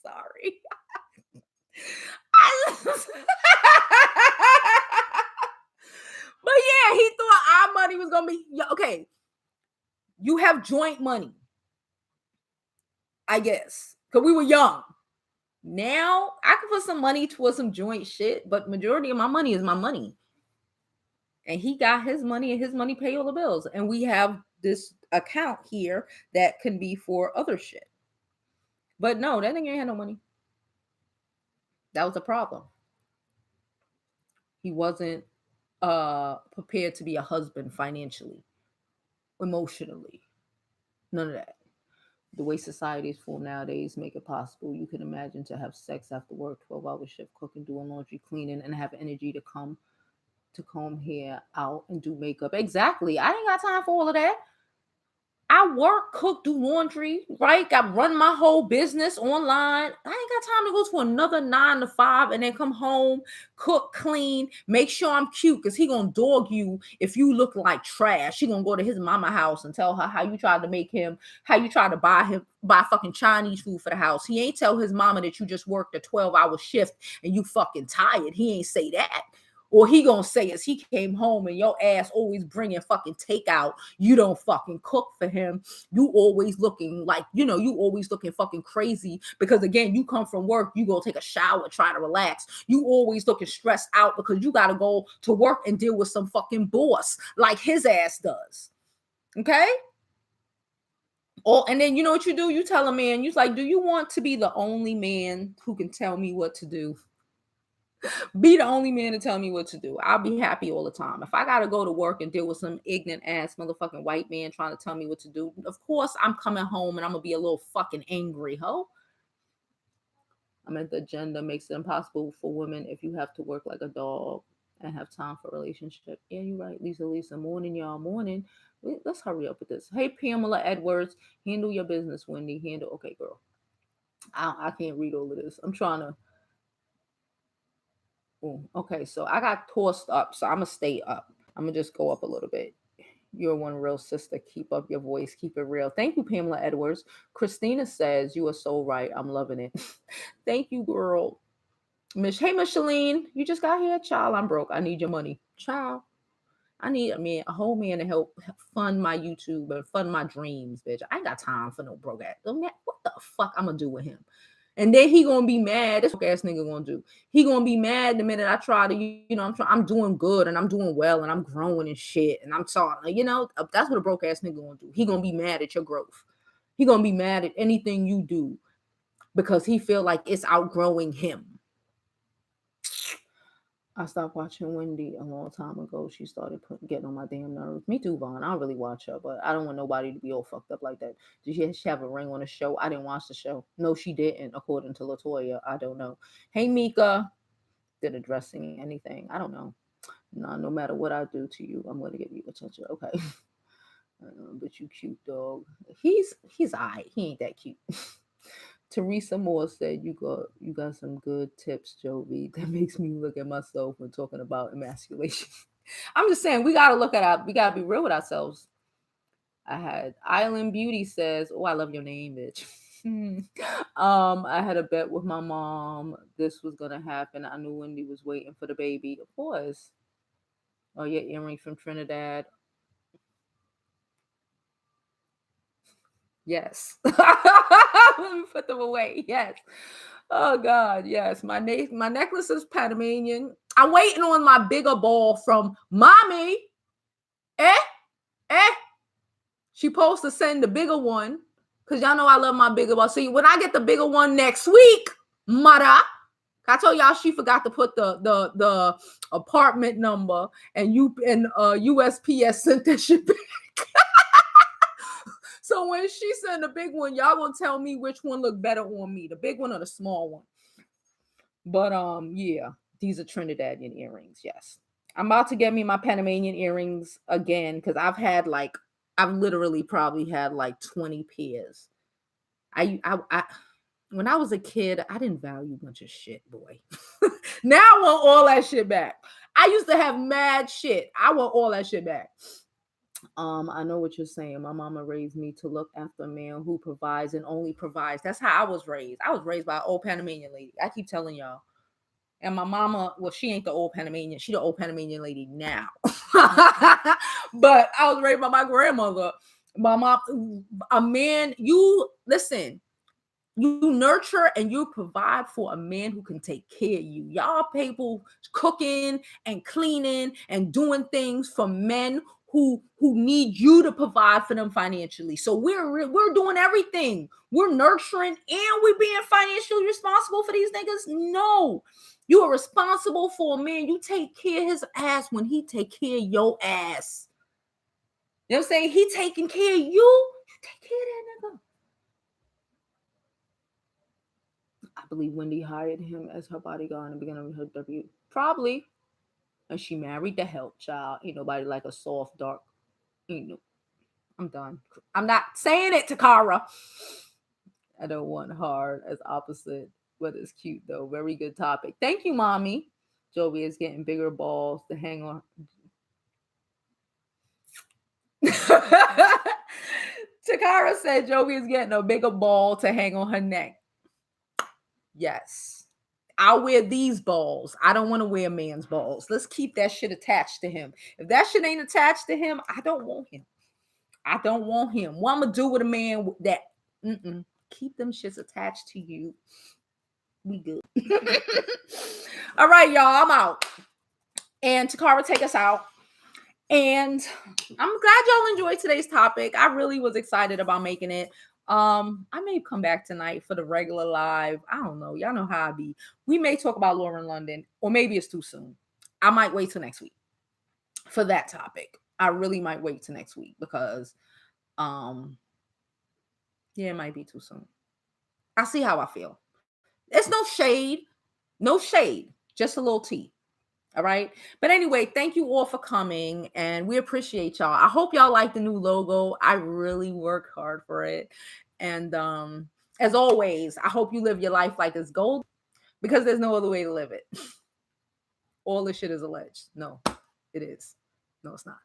Sorry. But yeah, he thought our money was gonna be okay. You have joint money, I guess, because we were young. Now I can put some money towards some joint shit, but majority of my money is my money. And he got his money, and his money pay all the bills. And we have this account here that can be for other shit. But no, that nigga ain't had no money. That was a problem. He wasn't prepared to be a husband financially, emotionally. None of that. The way society is formed nowadays make it possible. You can imagine to have sex after work, 12-hour shift, cooking, doing laundry, cleaning, and have energy to comb hair out and do makeup. Exactly. I ain't got time for all of that. I work, cook, do laundry, right? Got run my whole business online. I ain't got time to go to another 9 to 5 and then come home, cook, clean, make sure I'm cute, because he gonna dog you if you look like trash. He gonna go to his mama house and tell her how you tried to make him, how you tried to buy fucking Chinese food for the house. He ain't tell his mama that you just worked a 12-hour shift and you fucking tired. He ain't say that. Or he gonna say as he came home and your ass always bringing fucking takeout. You don't fucking cook for him. You always looking like, you always looking fucking crazy because again, you come from work, you go take a shower, try to relax. You always looking stressed out because you got to go to work and deal with some fucking boss like his ass does. Okay? And then you know what you do? You tell a man, you're like, do you want to be the only man who can tell me what to do? Be the only man to tell me what to do. I'll be happy all the time. If I gotta go to work and deal with some ignorant ass motherfucking white man trying to tell me what to do, of course I'm coming home and I'm gonna be a little fucking angry, ho. I mean, the agenda makes it impossible for women if you have to work like a dog and have time for a relationship. Yeah, you're right, Lisa. Morning, y'all. Morning. Let's hurry up with this. Hey, Pamela Edwards, handle your business, Wendy. Okay, girl. I can't read all of this. I'm trying to. Ooh, okay, so I got tossed up, so I'm gonna stay up. I'm gonna just go up a little bit. You're one real sister. Keep up your voice. Keep it real. Thank you, Pamela Edwards. Christina says you are so right. I'm loving it. Thank you, girl. Hey, Micheline, you just got here, child. I'm broke. I need your money, child. I need a whole man to help fund my YouTube and fund my dreams, bitch. I ain't got time for no broke ass. What the fuck I'm gonna do with him? And then he gonna be mad. This ass nigga gonna do. He gonna be mad the minute I try to, I'm doing good and I'm doing well and I'm growing and shit and I'm talking. That's what a broke ass nigga gonna do. He gonna be mad at your growth. He gonna be mad at anything you do because he feel like it's outgrowing him. I stopped watching Wendy a long time ago. She started getting on my damn nerves. Me too, Vaughn. I don't really watch her, but I don't want nobody to be all fucked up like that. Did she have a ring on the show? I didn't watch the show. No, she didn't, according to Latoya. I don't know. Hey, Mika. Did addressing anything? I don't know. No matter what I do to you, I'm going to give you attention. Okay. But you cute, dog. He's alright. He ain't that cute. Teresa Moore said you got some good tips, Jovi. That makes me look at myself when talking about emasculation. I'm just saying we gotta be real with ourselves. I had Island Beauty says, "Oh, I love your name, bitch." I had a bet with my mom this was gonna happen. I knew Wendy was waiting for the baby. Of course. Oh, your earring from Trinidad. Yes. Let me put them away. Yes. Oh God, yes. My necklace is Panamanian. I'm waiting on my bigger ball from mommy. Eh? Eh? She supposed to send the bigger one. Cause y'all know I love my bigger ball. See, when I get the bigger one next week, mother. I told y'all she forgot to put the apartment number and USPS sent that shit back. So when she sent the big one, y'all gonna tell me which one looked better on me, the big one or the small one. But yeah, these are Trinidadian earrings. Yes, I'm about to get me my Panamanian earrings again because I've literally probably had like 20 pairs. I when I was a kid, I didn't value a bunch of shit, boy. Now I want all that shit back. I used to have mad shit. I want all that shit back. I know what you're saying. My mama raised me to look after a man who provides and only provides. That's how I was raised. I was raised by an old Panamanian lady. I keep telling y'all. And my mama, well, she ain't the old Panamanian. She the old Panamanian lady now. But I was raised by my grandmother. My mom, a man, you listen. You nurture and you provide for a man who can take care of you. Y'all people cooking and cleaning and doing things for men who need you to provide for them financially. So we're doing everything. We're nurturing and we're being financially responsible for these niggas. No, you are responsible for a man. You take care of his ass when he take care of your ass. You know what I'm saying? He taking care of you. You take care of that nigga. I believe Wendy hired him as her bodyguard in the beginning of her debut. Probably. And she married the help child. Ain't nobody like a soft, dark. I'm done. I'm not saying it, Takara. I don't want hard as opposite, but it's cute though. Very good topic. Thank you, mommy. Jovi is getting bigger balls to hang on. Takara said Jovi is getting a bigger ball to hang on her neck. Yes. I'll wear these balls. I don't want to wear man's balls. Let's keep that shit attached to him. If that shit ain't attached to him, I don't want him. I don't want him. What I'm going to do with a man that, keep them shits attached to you. We good. All right, y'all. I'm out. And Takara, take us out. And I'm glad y'all enjoyed today's topic. I really was excited about making it. I may come back tonight for the regular live. I don't know. Y'all know how I be. We may talk about Lauren London, or maybe it's too soon. I might wait till next week for that topic. I really might wait till next week because, yeah, it might be too soon. I'll see how I feel. It's no shade, just a little tea. All right. But anyway, thank you all for coming and we appreciate y'all. I hope y'all like the new logo. I really work hard for it. And as always, I hope you live your life like it's gold because there's no other way to live it. All this shit is alleged. No, it is. No, it's not.